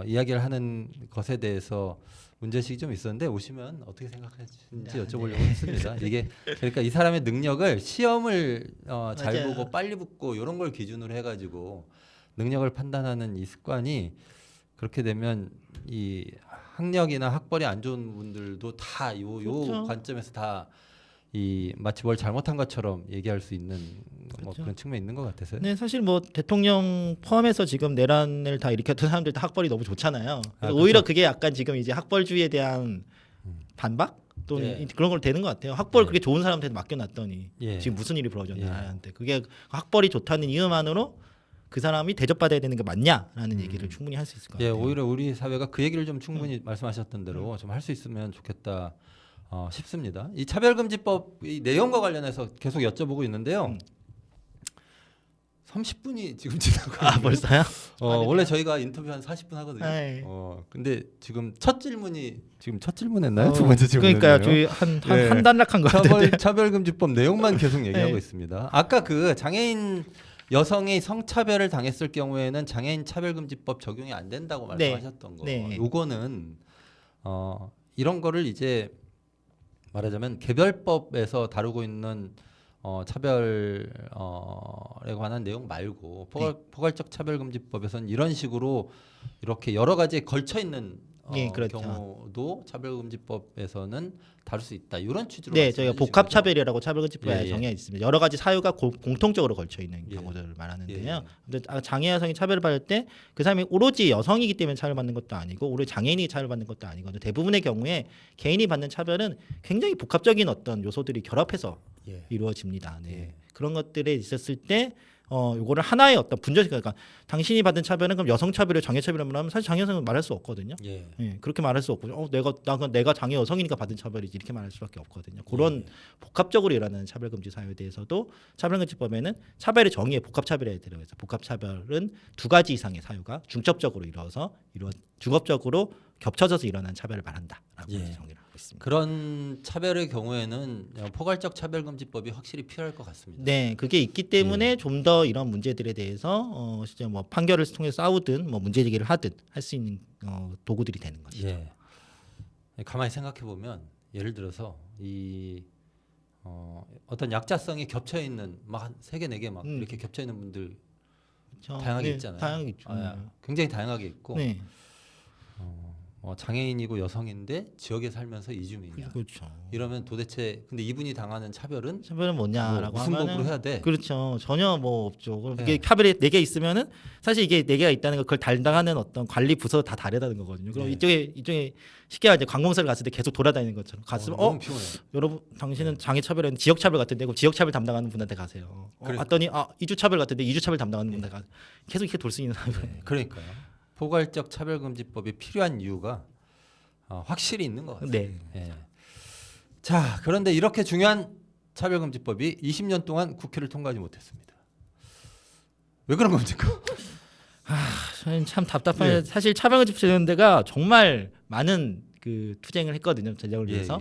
이야기를 하는 것에 대해서 문제식이 좀 있었는데 오시면 어떻게 생각하시는지 여쭤보려고 했습니다. 이게 그러니까 이 사람의 능력을 시험을 잘 보고 빨리 붙고 이런 걸 기준으로 해가지고 능력을 판단하는 이 습관이 그렇게 되면 이 학력이나 학벌이 안 좋은 분들도 다 요 그렇죠. 관점에서 다 이 마치 뭘 잘못한 것처럼 얘기할 수 있는 뭐 그런 측면이 있는 것 같아서요. 네, 사실 뭐 대통령 포함해서 지금 내란을 다 일으켰던 사람들 다 학벌이 너무 좋잖아요. 그래서 오히려 그게 약간 지금 이제 학벌주의에 대한 반박 또는 그런 걸 되는 것 같아요. 학벌 그렇게 좋은 사람한테 맡겨놨더니 지금 무슨 일이 벌어졌나한테 그게 학벌이 좋다는 이유만으로 그 사람이 대접받아야 되는 게 맞냐라는 얘기를 충분히 할 수 있을 것 같아요. 오히려 우리 사회가 그 얘기를 좀 충분히 말씀하셨던 대로 좀 할 수 있으면 좋겠다 싶습니다. 이 차별금지법 이 내용과 관련해서 계속 여쭤보고 있는데요. 30분이 지금 지나고 벌써요? 원래 저희가 인터뷰 한 40분 하거든요. 근데 지금 첫 질문했나요? 두 번째 질문. 그러니까 저희 한 단락한 거 같은데. 차별금지법 내용만 계속 얘기하고 있습니다. 아까 그 장애인 여성이 성차별을 당했을 경우에는 장애인 차별금지법 적용이 안 된다고 말씀하셨던 거. 요거는 이런 거를 이제 말하자면 개별법에서 다루고 있는 차별에 관한 내용 말고 포괄적 차별금지법에서는 이런 식으로 이렇게 여러 가지에 걸쳐 있는 그렇죠. 경우도 차별금지법에서는 다룰 수 있다. 이런 취지로 저희가 복합차별이라고 차별금지법에 정의가 있습니다. 여러 가지 사유가 공통적으로 걸쳐 있는 경우들을 말하는데요. 근데 장애 여성이 차별받을 때 그 사람이 오로지 여성이기 때문에 차별받는 것도 아니고 오로지 장애인이 차별받는 것도 아니거든요. 대부분의 경우에 개인이 받는 차별은 굉장히 복합적인 어떤 요소들이 결합해서 이루어집니다. 그런 것들에 있었을 때 요거를 하나의 어떤 분절식, 그러니까 당신이 받은 차별은 그럼 여성 차별을 장애 차별을 하면 사실 장애 여성은 말할 수 없거든요. 그렇게 말할 수 없고 내가 장애 여성이니까 받은 차별이지 이렇게 말할 수밖에 없거든요. 그런 복합적으로 일어나는 차별금지 사유에 대해서도 차별금지법에는 차별의 정의에 복합차별에 들어가서 복합차별은 두 가지 이상의 사유가 중첩적으로 이루어서 중업적으로 겹쳐져서 일어난 차별을 말한다라고 예. 정리를 하고 있습니다. 그런 차별의 경우에는 포괄적 차별금지법이 확실히 필요할 것 같습니다. 네, 그게 있기 때문에 좀 더 이런 문제들에 대해서 진짜 뭐 판결을 통해 싸우든 뭐 문제 제기를 하든 할 수 있는 도구들이 되는 것이죠. 예. 가만히 생각해 보면 예를 들어서 이 어떤 약자성이 겹쳐 있는 막 한 3개 4개 막 이렇게 겹쳐 있는 분들 그렇죠. 다양하게 네, 있잖아요. 다양하게 있죠. 굉장히 다양하게 있고 네, 장애인이고 여성인데 지역에 살면서 이주민이야. 그렇죠. 이러면 도대체 근데 이분이 당하는 차별은 차별은 뭐냐라고 무슨 하면은 법으로 해야 돼? 그렇죠. 전혀 뭐 없죠. 그럼 네. 이게 차별이 4개 있으면은 사실 이게 4개가 있다는 거 그걸 담당하는 어떤 관리 부서 다 다르다는 거거든요. 그럼 네. 이쪽에 쉽게 말해 관공서를 갔을 때 계속 돌아다니는 것처럼 갔으면 너무 피곤해. 여러분 당신은 장애 차별은 지역 차별 같은데 그럼 지역 차별 담당하는 분한테 가세요. 그래. 봤더니 이주 차별 같은데 이주 차별 담당하는 분한테 가. 계속 이렇게 돌 수 있는 사람이. 네, 그러니까요. 포괄적 차별금지법이 필요한 이유가 확실히 있는 것 같아요. 네. 예. 자, 그런데 이렇게 중요한 차별금지법이 20년 동안 국회를 통과하지 못했습니다. 왜 그런 겁니까? 저는 참 답답한 예. 사실 차별금지 제도연대가 정말 많은 그 투쟁을 했거든요. 제정을 위해서.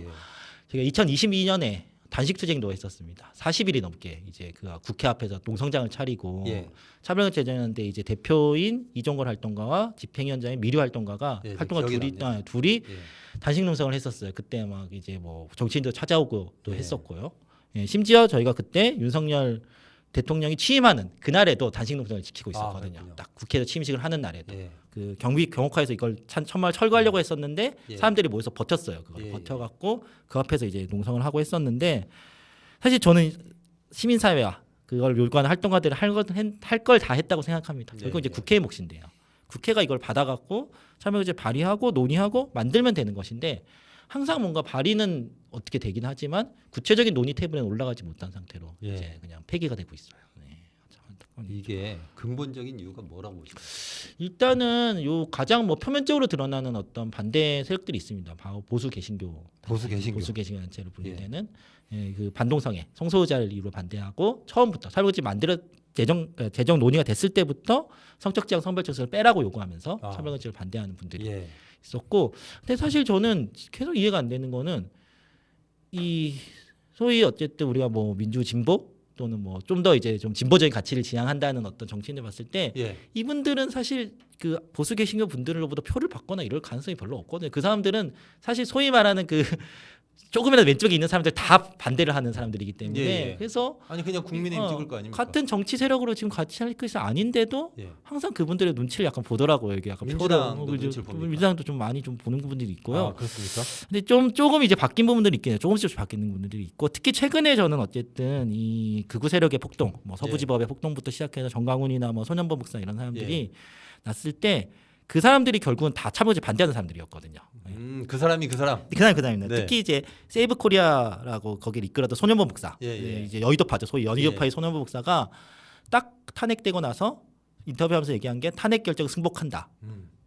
제가 2022년에 단식 투쟁도 했었습니다. 40일이 넘게 이제 그 국회 앞에서 농성장을 차리고 예. 차별금지 제정연대 이제 대표인 이종걸 활동가와 집행위원장인 미류 활동가가 예, 활동가 기억이 둘이 예. 단식 농성을 했었어요. 그때 막 이제 뭐 정치인도 찾아오고 또 예. 했었고요. 예, 심지어 저희가 그때 윤석열 대통령이 취임하는 그날에도 단식 농성을 지키고 있었거든요. 그렇군요. 딱 국회에서 취임식을 하는 날에도 예. 그 경호과에서 이걸 천막 철거하려고 했었는데 예. 사람들이 모여서 버텼어요. 그걸 예, 버텨갖고 그 앞에서 이제 농성을 하고 했었는데 사실 저는 시민사회와 그걸 요구하는 활동가들이 할 걸 다 했다고 생각합니다. 결국 네, 이제 네. 국회의 몫인데요. 국회가 이걸 받아갖고 참여의제 발의하고 논의하고 만들면 되는 것인데 항상 뭔가 발의는 어떻게 되긴 하지만 구체적인 논의 테이블에 올라가지 못한 상태로 예. 이제 그냥 폐기가 되고 있어요. 네. 참 안타까운 일이죠. 이게 근본적인 이유가 뭐라고 보십니까? 일단은 요 가장 뭐 표면적으로 드러나는 어떤 반대 세력들이 있습니다. 바로 보수 개신교 보수 개신교. 단체로 분류되는 그 반동성애 성소유자를 이유로 반대하고 처음부터 사회복지 제정 논의가 됐을 때부터 성적지향 성별정책을 빼라고 요구하면서 차별금지를 반대하는 분들이 예. 있었고, 근데 사실 저는 계속 이해가 안 되는 거는 이 소위 어쨌든 우리가 뭐 민주 진보 또는 뭐 좀 더 이제 좀 진보적인 가치를 지향한다는 어떤 정치인들 봤을 때 예. 이분들은 사실 그 보수 개신교 분들로부터 표를 받거나 이럴 가능성이 별로 없거든요. 그 사람들은 사실 소위 말하는 그 조금이라도 왼쪽에 있는 사람들 다 반대를 하는 사람들이기 때문에 예, 예. 그래서 아니 그냥 국민의힘 찍을 거 아닙니까? 같은 정치 세력으로 지금 같이 할 것이 아닌데도 예. 항상 그분들의 눈치를 약간 보더라고요. 이게 약간 민주당도 눈치를 봅니까? 민주당도 좀 많이 좀 보는 부분들이 있고요. 아, 그렇습니까? 근데 조금 이제 바뀐 부분들이 있긴 해요. 조금씩 바뀌는 부분들이 있고 특히 최근에 저는 어쨌든 이 극우 세력의 폭동, 뭐 서부지법의 폭동부터 시작해서 정강훈이나 뭐 손현보 목사 이런 사람들이 났을 때 그 사람들이 결국은 다 참여제 반대하는 사람들이었거든요. 그 사람이 그 사람. 그 사람입니다. 네. 특히 이제 세이브 코리아라고 거기를 이끌었던 손현보 목사, 예, 예. 이제 여의도파죠. 소위 여의도파의 예. 손현보 목사가 딱 탄핵되고 나서 인터뷰하면서 얘기한 게 탄핵 결정을 승복한다.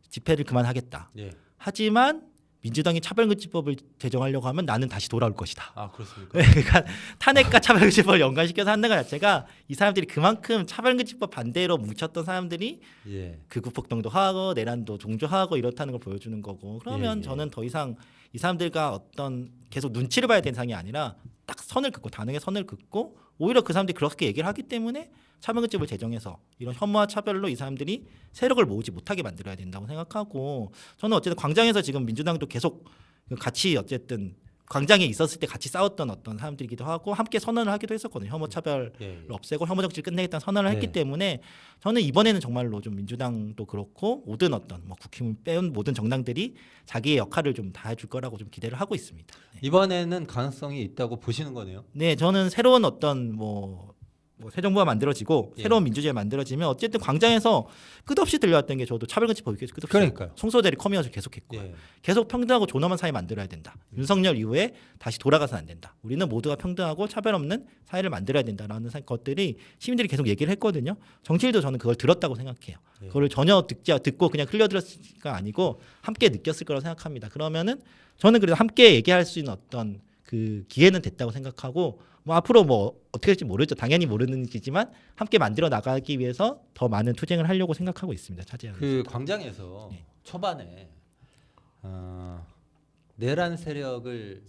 집회를 그만하겠다. 예. 하지만 민주당이 차별금지법을 제정하려고 하면 나는 다시 돌아올 것이다. 아, 그렇습니까? 그러니까 탄핵과 차별금지법을 연관시켜서 한다는 것 자체가 이 사람들이 그만큼 차별금지법 반대로 뭉쳤던 사람들이 예. 극우폭동도 하고 내란도 종조하고 이렇다는 걸 보여주는 거고 그러면 예, 예. 저는 더 이상 이 사람들과 어떤 계속 눈치를 봐야 되는 상황이 아니라 딱 선을 긋고 단행의 선을 긋고 오히려 그 사람들이 그렇게 얘기를 하기 때문에 차별금지법을 제정해서 이런 혐오와 차별로 이 사람들이 세력을 모으지 못하게 만들어야 된다고 생각하고 저는 어쨌든 광장에서 지금 민주당도 계속 같이 어쨌든 광장에 있었을 때 같이 싸웠던 어떤 사람들이기도 하고 함께 선언을 하기도 했었거든요. 혐오 차별을 예. 없애고 혐오 정치를 끝내겠다는 선언을 했기 네. 때문에 저는 이번에는 정말로 좀 민주당도 그렇고 모든 어떤 뭐 국힘을 빼온 모든 정당들이 자기의 역할을 좀 다 해줄 거라고 좀 기대를 하고 있습니다. 네. 이번에는 가능성이 있다고 보시는 거네요. 네, 저는 새로운 어떤 뭐 새 정부가 만들어지고 예. 새로운 민주주의가 만들어지면 어쨌든 광장에서 끝없이 들려왔던 게 저도 차별금지법이 계속 끝없이 그러니까요. 성소대리 커뮤니티를 계속했고 예. 계속 평등하고 존엄한 사회 만들어야 된다. 윤석열 이후에 다시 돌아가서는 안 된다. 우리는 모두가 평등하고 차별 없는 사회를 만들어야 된다라는 것들이 시민들이 계속 얘기를 했거든요. 정치인도 저는 그걸 들었다고 생각해요. 예. 그걸 전혀 듣고 그냥 흘려들었을까 아니고 함께 느꼈을 거라고 생각합니다. 그러면은 저는 그래도 함께 얘기할 수 있는 어떤 그 기회는 됐다고 생각하고 뭐 앞으로 뭐 어떻게 될지 모르죠. 당연히 모르는 길이지만 함께 만들어 나가기 위해서 더 많은 투쟁을 하려고 생각하고 있습니다. 차지하고 그 광장에서 네. 초반에 내란 세력을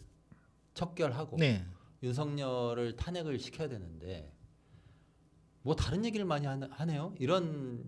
척결하고 네. 윤석열을 탄핵을 시켜야 되는데 뭐 다른 얘기를 많이 하네요. 이런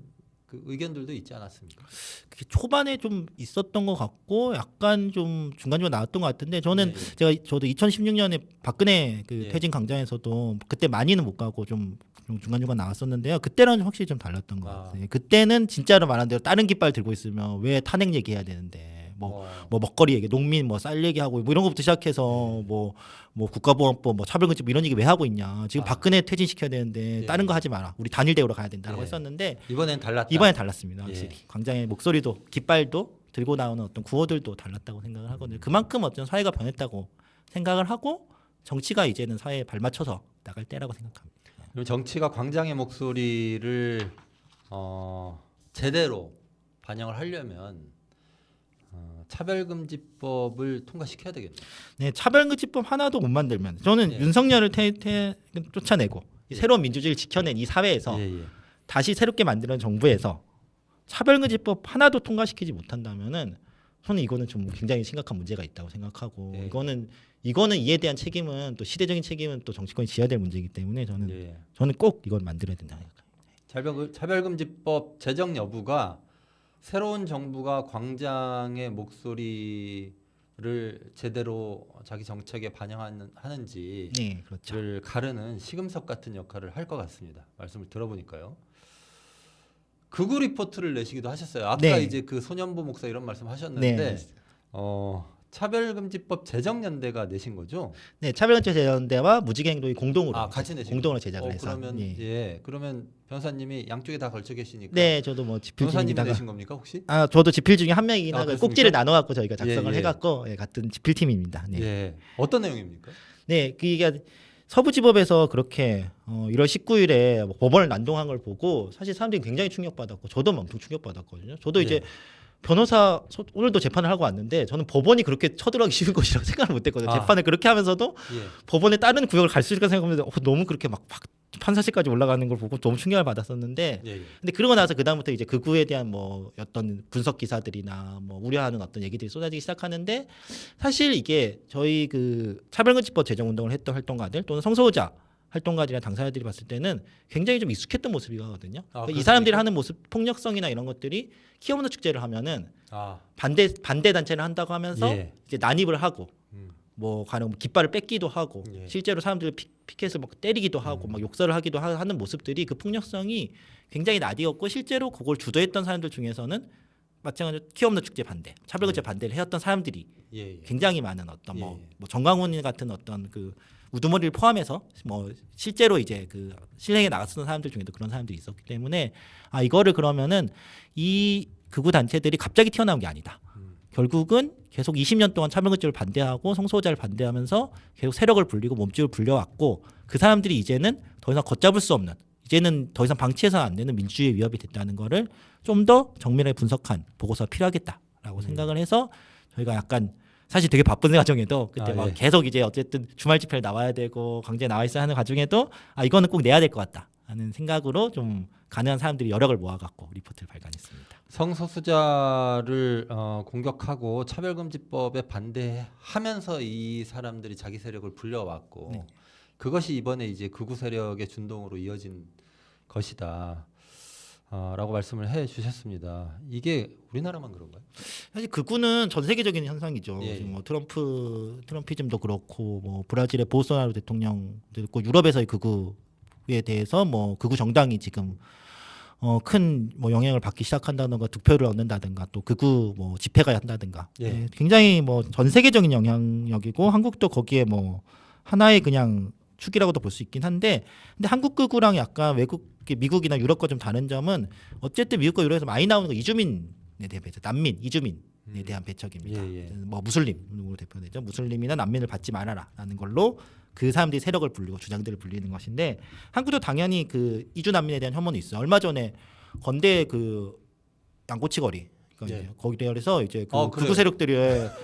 그 의견들도 있지 않았습니까? 그게 초반에 좀 있었던 것 같고 약간 좀 중간중간 나왔던 것 같은데 저는 저도 2016년에 박근혜 그 예. 퇴진 광장에서도 그때 많이는 못 가고 좀 중간중간 나왔었는데요. 그때랑 확실히 좀 달랐던 것 같아요. 예, 그때는 진짜로 말한 대로 다른 깃발 들고 있으면 왜 탄핵 얘기해야 되는데 뭐 먹거리 얘기, 농민 뭐 쌀 얘기하고 뭐 이런 것부터 시작해서 뭐 국가보안법, 뭐 차별금지 이런 얘기 왜 하고 있냐. 지금 박근혜 퇴진시켜야 되는데 예. 다른 거 하지 마라. 우리 단일 대우로 가야 된다라고 예. 했었는데 이번엔 달랐다. 이번엔 달랐습니다. 확실히 예. 광장의 목소리도 깃발도 들고 나오는 어떤 구호들도 달랐다고 생각을 하거든요. 그만큼 어떤 사회가 변했다고 생각을 하고 정치가 이제는 사회에 발맞춰서 나갈 때라고 생각합니다. 그럼 정치가 광장의 목소리를 제대로 반영을 하려면 차별금지법을 통과시켜야 되겠네요. 네, 차별금지법 하나도 못 만들면 저는 예. 윤석열을 쫓아내고 이 새로운 민주주의를 지켜낸 이 사회에서 예. 다시 새롭게 만드는 정부에서 차별금지법 하나도 통과시키지 못한다면은 저는 이거는 좀 굉장히 심각한 문제가 있다고 생각하고 예. 이거는 이에 대한 책임은 또 시대적인 책임은 또 정치권이 져야 될 문제이기 때문에 예. 저는 꼭 이걸 만들어야 된다 생각합니다. 차별금지법 제정 여부가 새로운 정부가 광장의 목소리를 제대로 자기 정책에 반영하는지를 네, 그렇죠. 가르는 시금석 같은 역할을 할 것 같습니다. 말씀을 들어보니까요. 극우 리포트를 내시기도 하셨어요. 아까 네. 이제 그 소년보 목사 이런 말씀하셨는데 네. 차별금지법 제정연대가 내신 거죠? 네, 차별금지연대와 무지개행동이 공동으로 같이 내신 공동으로 제작을 해서. 그러면 그러면 변호사님이 양쪽에 다 걸쳐 계시니까 네, 저도 뭐 집필 변호사님이 중입니다. 내신 겁니까 혹시? 저도 집필 중에 한 명이긴 하고 그렇습니까? 꼭지를 나눠 갖고 저희가 작성을 예. 해갖고 같은 집필팀입니다. 네. 예. 어떤 내용입니까? 네, 이게 서부지법에서 그렇게 1월 19일에 법원을 난동한 걸 보고 사실 사람들이 굉장히 충격받았고 저도 엄청 충격받았거든요. 저도 이제 변호사 오늘도 재판을 하고 왔는데 저는 법원이 그렇게 쳐들어가기 쉬운 것이라고 생각을 못했거든요. 재판을 그렇게 하면서도 법원에 다른 구역을 갈 수 있을까 생각하면서 너무 그렇게 막 판사실까지 올라가는 걸 보고 너무 충격을 받았었는데 근데 그러고 나서 그다음부터 이제 그 구에 대한 뭐 어떤 분석 기사들이나 뭐 우려하는 어떤 얘기들이 쏟아지기 시작하는데 사실 이게 저희 그 차별금지법 제정 운동을 했던 활동가들 또는 성소유자 활동가들이나 당사자들이 봤을 때는 굉장히 좀 익숙했던 모습이거든요. 이 사람들이 하는 모습, 폭력성이나 이런 것들이 키워드 축제를 하면은 반대 단체를 한다고 하면서 이제 난입을 하고 뭐 가령 깃발을 뺏기도 하고 실제로 사람들 피켓을 막 때리기도 하고 막 욕설을 하기도 하는 모습들이 그 폭력성이 굉장히 나디었고 실제로 그걸 주도했던 사람들 중에서는 마찬가지로 키워드 축제 반대, 차별금지 반대를 해왔던 사람들이 굉장히 많은 어떤 뭐 정광훈 같은 어떤 그 우두머리를 포함해서 뭐 실제로 이제 그 실행에 나갔던 사람들 중에도 그런 사람들이 있었기 때문에 이거를 그러면은 이 극우 단체들이 갑자기 튀어나온 게 아니다. 결국은 계속 20년 동안 차별금지를 반대하고 성소유자를 반대하면서 계속 세력을 불리고 몸집을 불려왔고 그 사람들이 이제는 더 이상 걷잡을 수 없는 이제는 더 이상 방치해서는 안 되는 민주주의 위협이 됐다는 거를 좀 더 정밀하게 분석한 보고서가 필요하겠다라고 생각을 해서 저희가 약간 사실 되게 바쁜 과정에도 그때 막 계속 이제 어쨌든 주말 집회를 나와야 되고 강제에 나와 있어야 하는 과정에도 이거는 꼭 내야 될 것 같다 하는 생각으로 좀 가능한 사람들이 여력을 모아갖고 리포트를 발간했습니다. 성소수자를 공격하고 차별금지법에 반대하면서 이 사람들이 자기 세력을 불려왔고 그것이 이번에 이제 극우 세력의 준동으로 이어진 것이다. 라고 말씀을 해주셨습니다. 이게 우리나라만 그런가요? 사실 극우는 전 세계적인 현상이죠. 예. 뭐 트럼피즘도 그렇고 뭐 브라질의 보소나루 대통령도 있고 유럽에서의 극우에 대해서 뭐 극우 정당이 지금 큰 뭐 영향을 받기 시작한다든가 득표를 얻는다든가 또 극우 뭐 집회가 한다든가 굉장히 뭐 전 세계적인 영향력이고 한국도 거기에 뭐 하나의 그냥 축이라고도 볼 수 있긴 한데 근데 한국 극우랑 약간 미국이나 유럽과 좀 다른 점은 어쨌든 미국과 유럽에서 많이 나오는 거 이주민에 대한 배척, 난민, 이주민에 대한 배척입니다. 뭐 무슬림으로 대표되죠. 무슬림이나 난민을 받지 말아라라는 걸로 그 사람들이 세력을 불리고 주장들을 불리는 것인데 한국도 당연히 그 이주 난민에 대한 혐오는 있어요. 얼마 전에 건대 그 양꼬치거리 예. 거기에서 이제 그 그래요? 극우 세력들이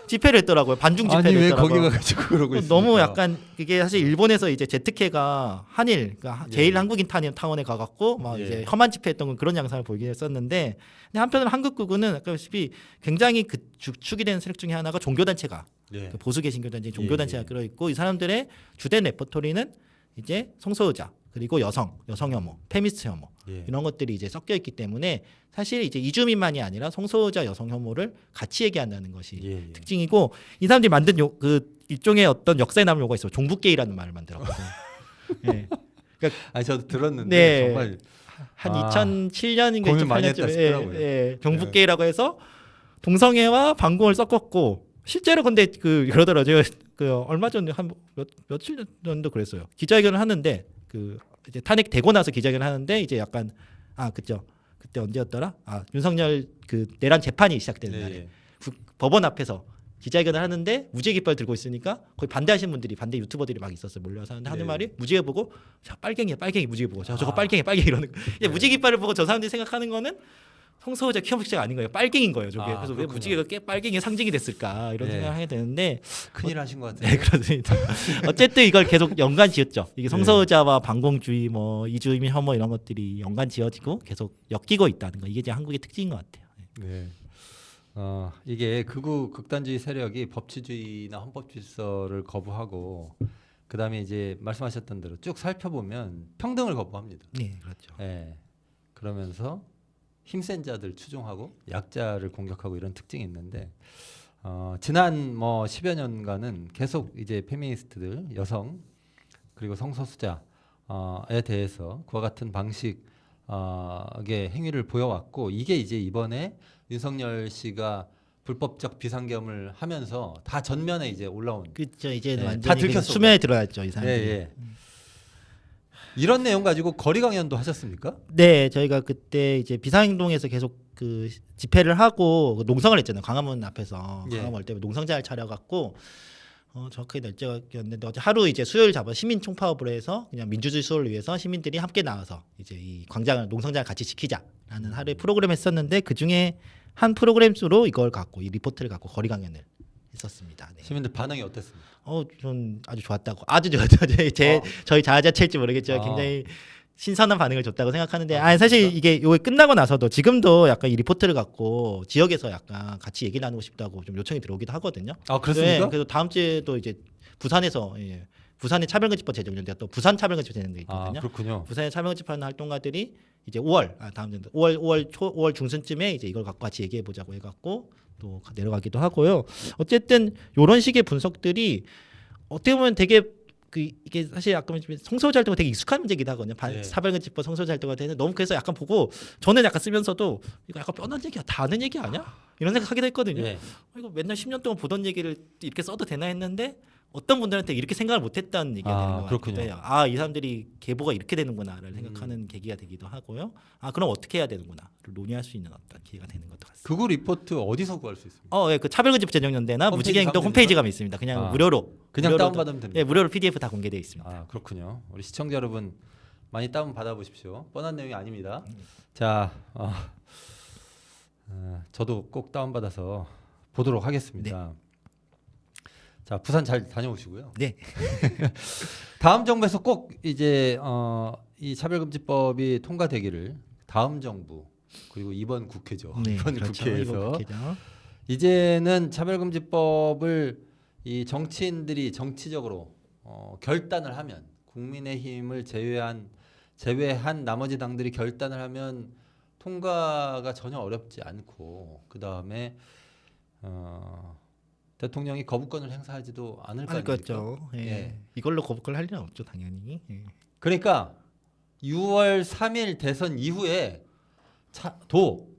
집회를 했더라고요. 반중 집회를 아니 왜 했더라고요. 거기 가가지고 그러고 있습니까? 너무 약간 그게 사실 일본에서 이제 제트케가 한일 그러니까 예. 제일 한국인 타원에 가갖고 막 예. 이제 혐한 집회했던 그런 양상을 보이긴 했었는데 근데 한편으로 한국 극우는 아까시피 굉장히 그 축이 되는 세력 중에 하나가 종교단체가 예. 그 보수 개신교단체 예, 종교단체가 예. 끌어 있고 이 사람들의 주된 레퍼토리는 이제 성소유자 그리고 여성 혐오, 페미니스트 혐오 예. 이런 것들이 이제 섞여 있기 때문에 사실 이제 이주민만이 아니라 성소유자 여성 혐오를 같이 얘기한다는 것이 예, 예. 특징이고 이 사람들이 만든 그 일종의 어떤 역사에 남은 용어가 있어요. 종북게이라는 말을 만들었거든요. 예. 아니 저도 들었는데 네. 정말 한 아, 2007년인가 고민 많이 했다 2008년쯤에 싶더라고요. 종북게이라고 해서 동성애와 반공을 섞었고 실제로 근데 그 그러더라고요. 그 얼마 전에 한 며칠 전도 그랬어요. 기자회견을 하는데 그 이제 탄핵되고 나서 기자회견을 하는데 이제 약간 그죠. 그때 언제였더라? 윤석열 그 내란 재판이 시작되는 네, 날에 예. 법원 앞에서 기자회견을 하는데 무죄 깃발 들고 있으니까 거기 반대하시는 분들이 반대 유튜버들이 막 있었어요. 몰려서 하는데 하는 네. 말이 무죄 보고 자 빨갱이야 빨갱이 무죄 보고 저거 아. 빨갱이 이러는 거. 이제 무죄 깃발을 보고 저 사람들이 생각하는 거는 성소유자 키워복지가 아닌 거예요. 빨갱인 거예요. 저게. 그래서 왜 그렇군요. 무지개가 빨갱이의 상징이 됐을까 이런 네. 생각을 하게 되는데 큰일 하신 것 같아요. 네 그렇습니다. 어쨌든 이걸 계속 연관 지었죠. 이게 성소유자와 반공주의 뭐 이주민 혐오 이런 것들이 연관 지어지고 계속 엮이고 있다는 거 이게 이제 한국의 특징인 것 같아요. 네. 이게 극우 극단주의 세력이 법치주의나 헌법질서를 거부하고 그다음에 이제 말씀하셨던 대로 쭉 살펴보면 평등을 거부합니다. 네 그렇죠. 예. 그러면서 힘센 자들 추종하고 약자를 공격하고 이런 특징이 있는데 지난 뭐 10여 년간은 계속 이제 페미니스트들 여성 그리고 성소수자에 대해서 그와 같은 방식의 행위를 보여왔고 이게 이제 이번에 윤석열 씨가 불법적 비상겸을 하면서 다 전면에 이제 올라온 그렇죠. 이제 네, 다 완전히 그냥 들켰어. 수면에 들어왔죠 이 예, 사람들이. 예. 이런 내용 가지고 거리 강연도 하셨습니까? 네, 저희가 그때 이제 비상행동에서 계속 그 집회를 하고 그 농성을 했잖아요. 광화문 앞에서 예. 광화문 때문에 농성장을 차려갖고 정확하게 날짜였는데 어제 하루 이제 수요일 잡아 시민 총파업을 해서 그냥 민주주의 수호를 위해서 시민들이 함께 나와서 이제 이 광장을 농성장을 같이 지키자라는 하루의 프로그램 했었는데 그 중에 한 프로그램으로 이걸 갖고 이 리포트를 갖고 거리 강연을 했었습니다. 네. 시민들 반응이 어땠습니까? 전 아주 좋았다고 아주 좋았죠. 저희 자아자체일지 모르겠지만 아. 굉장히 신선한 반응을 줬다고 생각하는데 사실 이게 요게 끝나고 나서도 지금도 약간 이 리포트를 갖고 지역에서 약간 같이 얘기 나누고 싶다고 좀 요청이 들어오기도 하거든요. 그렇습니까? 그래서 다음 주에도 이제 부산에서 부산의 차별금지법 제정연대 또 부산 차별금지법 제정연대 있거든요. 그렇군요. 부산에 차별금지법하는 활동가들이 이제 5월 중순쯤에 이제 이걸 갖고 같이 얘기해 보자고 해갖고 또 내려가기도 하고요. 어쨌든 이런 식의 분석들이 어떻게 보면 되게 이게 사실 아까 성소유자 활동가 되게 익숙한 문제이기도 하거든요. 네. 차별금지법 성소유자 활동가 되는 너무 그래서 약간 보고 저는 약간 쓰면서도 이거 약간 뻔한 얘기야 다 아는 얘기 아니야? 이런 생각하기도 했거든요. 예. 이거 맨날 10년 동안 보던 얘기를 이렇게 써도 되나 했는데 어떤 분들한테 이렇게 생각을 못했다는 얘기가 되는 것 그렇군요. 같아요. 이 사람들이 계보가 이렇게 되는구나를 생각하는 계기가 되기도 하고요. 그럼 어떻게 해야 되는구나를 논의할 수 있는 어떤 기회가 되는 것도 같습니다. 극우 리포트 어디서 구할 수 있습니까? 예, 그 차별금지법 제정연대나 홈페이지 무지개행동 가면 홈페이지 됩니까? 가면 있습니다. 그냥 무료로 무료로 다운받으면 됩니다. 예, 무료로 PDF 다 공개되어 있습니다. 그렇군요. 우리 시청자 여러분 많이 다운 받아보십시오. 뻔한 내용이 아닙니다. 자, 저도 꼭 다운 받아서 보도록 하겠습니다. 자, 부산 잘 다녀오시고요. 네. 다음 정부에서 꼭 이제 이 차별금지법이 통과되기를 다음 정부 그리고 이번 국회죠. 이번 그렇죠. 국회에서 이번 국회죠. 이제는 차별금지법을 이 정치인들이 정치적으로 결단을 하면 국민의힘을 제외한 나머지 당들이 결단을 하면 통과가 전혀 어렵지 않고 그 다음에 대통령이 거부권을 행사하지도 않을 거 아닙니까? 그렇죠. 예. 이걸로 거부권을 할 일은 없죠, 당연히. 예. 그러니까 6월 3일 대선 이후에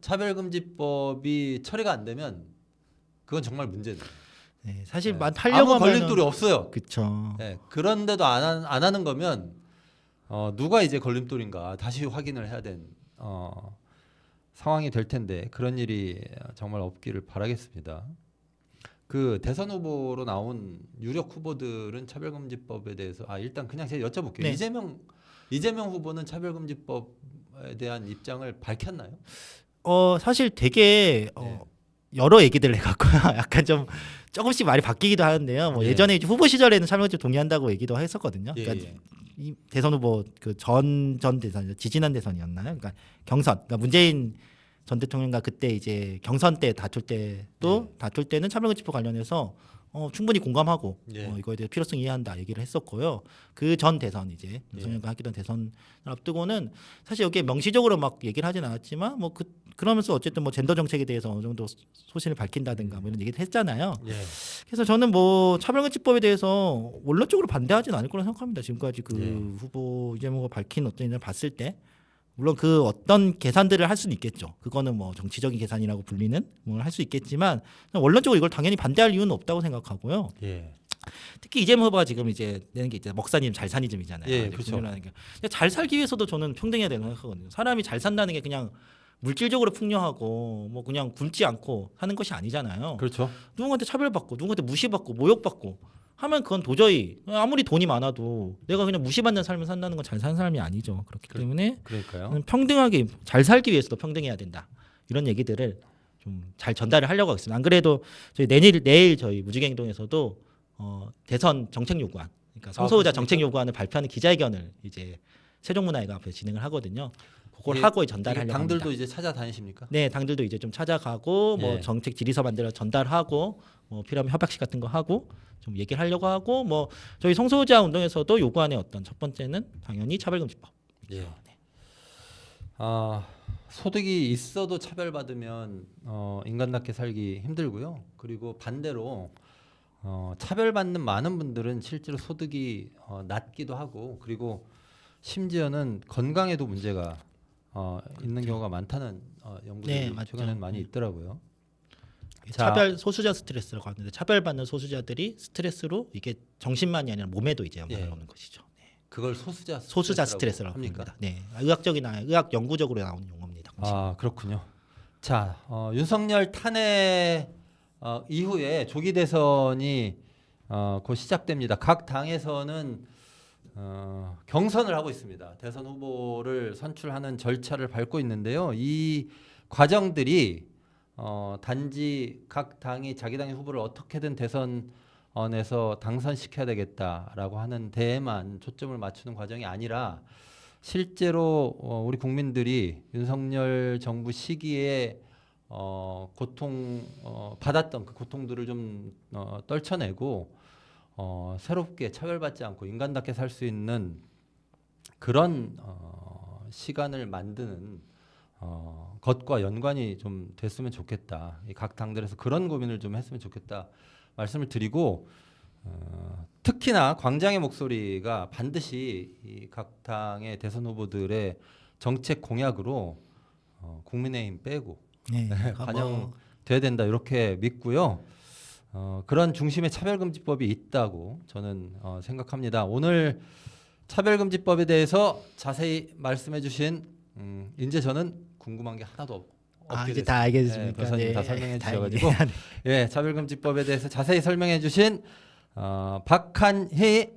차별금지법이 처리가 안 되면 그건 정말 문제죠. 네, 사실 아무 하려고 하면 걸림돌이 없어요. 그렇죠. 네, 그런데도 안 하는 거면 누가 이제 걸림돌인가 다시 확인을 해야 된 상황이 될 텐데 그런 일이 정말 없기를 바라겠습니다. 그 대선 후보로 나온 유력 후보들은 차별금지법에 대해서 일단 그냥 제가 여쭤볼게요. 네. 이재명 후보는 차별금지법에 대한 입장을 밝혔나요? 사실 되게 네. 여러 얘기들을 해갖고요. 약간 좀 조금씩 말이 바뀌기도 하는데요. 뭐 예. 예전에 이제 후보 시절에는 참여금 동의한다고 얘기도 했었거든요. 예, 그러니까 예. 이 대선 후보 그 전 대선 지지난 대선이었나요? 그러니까 경선, 그러니까 문재인 전 대통령과 그때 이제 경선 때 다툴 때도 예. 다툴 때는 차별금지법 관련해서 충분히 공감하고 예. 이거에 대해 필요성 이해한다 얘기를 했었고요. 그 전 대선 이제 예. 윤석열과 하기던 대선 앞두고는 사실 여기에 명시적으로 막 얘기를 하진 않았지만 뭐 그러면서 어쨌든 뭐 젠더 정책에 대해서 어느 정도 소신을 밝힌다든가 뭐 이런 얘기를 했잖아요. 예. 그래서 저는 뭐 차별금지법에 대해서 원론적으로 반대하지는 않을 거라 생각합니다. 지금까지 그 예. 후보 이재명가 밝힌 어떤 일을 봤을 때 물론 그 어떤 계산들을 할 수는 있겠죠. 그거는 뭐 정치적인 계산이라고 불리는 뭘 할 수 있겠지만 원론적으로 이걸 당연히 반대할 이유는 없다고 생각하고요. 예. 특히 이재명 후보가 지금 이제 내는 게 이제 먹사님 잘사니즘이잖아요. 예, 이제 그렇죠. 국민이라는 게. 근데 잘 살기 위해서도 저는 평등해야 된다고 생각하거든요. 사람이 잘 산다는 게 그냥 물질적으로 풍요하고 뭐 그냥 굶지 않고 하는 것이 아니잖아요. 그렇죠. 누군가한테 차별받고 누군가한테 무시받고 모욕받고 하면 그건 도저히 아무리 돈이 많아도 내가 그냥 무시받는 삶을 산다는 건 잘 사는 사람이 아니죠. 그렇기 때문에 그러니까요. 저는 평등하게 잘 살기 위해서도 평등해야 된다. 이런 얘기들을 좀 잘 전달을 하려고 하겠습니다. 안 그래도 저희 내일 저희 무지개행동에서도 대선 정책 요구안, 그러니까 성소유자 그렇습니까? 정책 요구안을 발표하는 기자회견을 이제 세종문화회관 앞에 진행을 하거든요. 그걸 예, 하고 이게 전달하려고 당들도 합니다. 이제 찾아다니십니까? 네, 당들도 이제 좀 찾아가고 뭐 예. 정책 질의서 만들어 전달하고 뭐 필요하면 협약식 같은 거 하고 좀 얘기를 하려고 하고 뭐 저희 성소유자 운동에서도 요구안의 어떤 첫 번째는 당연히 차별금지법. 예. 소득이 있어도 차별받으면 인간답게 살기 힘들고요. 그리고 반대로 차별받는 많은 분들은 실제로 소득이 낮기도 하고 그리고 심지어는 건강에도 문제가 있는 경우가 많다는 연구들이 네, 맞죠. 최근엔 많이 있더라고요. 자. 차별 소수자 스트레스라고 하는데 차별받는 소수자들이 스트레스로 이게 정신만이 아니라 몸에도 이제 영향을 예. 오는 것이죠. 네. 그걸 소수자 스트레스라고 합니까? 합니다. 네, 의학 연구적으로 나오는 용어입니다. 그렇군요. 자, 윤석열 탄핵 이후에 조기 대선이 곧 시작됩니다. 각 당에서는 경선을 하고 있습니다. 대선 후보를 선출하는 절차를 밟고 있는데요. 이 과정들이 단지 각 당이 자기 당의 후보를 어떻게든 대선에서 당선시켜야 되겠다라고 하는 데에만 초점을 맞추는 과정이 아니라 실제로 우리 국민들이 윤석열 정부 시기에 받았던 그 고통들을 좀 떨쳐내고 새롭게 차별받지 않고 인간답게 살 수 있는 그런 시간을 만드는 것과 연관이 좀 됐으면 좋겠다. 이 각 당들에서 그런 고민을 좀 했으면 좋겠다 말씀을 드리고 특히나 광장의 목소리가 반드시 이 각 당의 대선 후보들의 정책 공약으로 국민의힘 빼고 네, 반영돼야 된다 이렇게 믿고요. 그런 중심의 차별금지법이 있다고 저는 생각합니다. 오늘 차별금지법에 대해서 자세히 말씀해주신 이제 저는 궁금한 게 하나도 없게 이제 됐습니다. 다 알게 됐습니까? 변호사님 다 설명해 다행이네요. 주셔가지고 예, 차별금지법에 대해서 자세히 설명해주신 박한희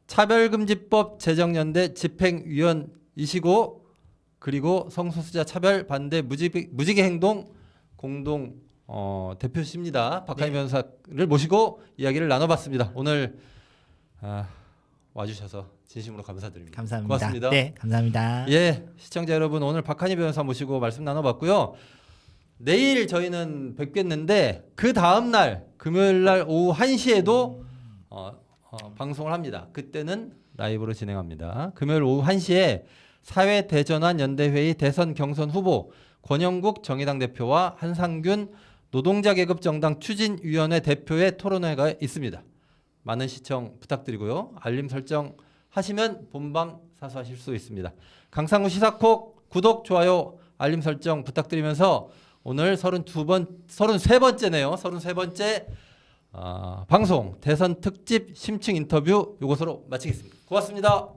차별금지법 제정연대 집행위원이시고 그리고 성소수자 차별 반대 무지개 행동 공동 대표십니다. 박한희 네. 변호사를 모시고 이야기를 나눠봤습니다. 오늘 와주셔서 진심으로 감사드립니다. 감사합니다. 고맙습니다. 네, 감사합니다. 예, 시청자 여러분 오늘 박한희 변호사 모시고 말씀 나눠봤고요. 내일 저희는 뵙겠는데 그 다음 날 금요일 날 오후 1시에도 방송을 합니다. 그때는 라이브로 진행합니다. 금요일 오후 1시에 사회대전환 연대회의 대선 경선 후보 권영국 정의당 대표와 한상균 노동자계급정당 추진위원회 대표의 토론회가 있습니다. 많은 시청 부탁드리고요. 알림 설정 하시면 본방 사수하실 수 있습니다. 강상구 시사콕 구독, 좋아요, 알림 설정 부탁드리면서 오늘 33번째네요. 33번째 방송 대선 특집 심층 인터뷰 이것으로 마치겠습니다. 고맙습니다.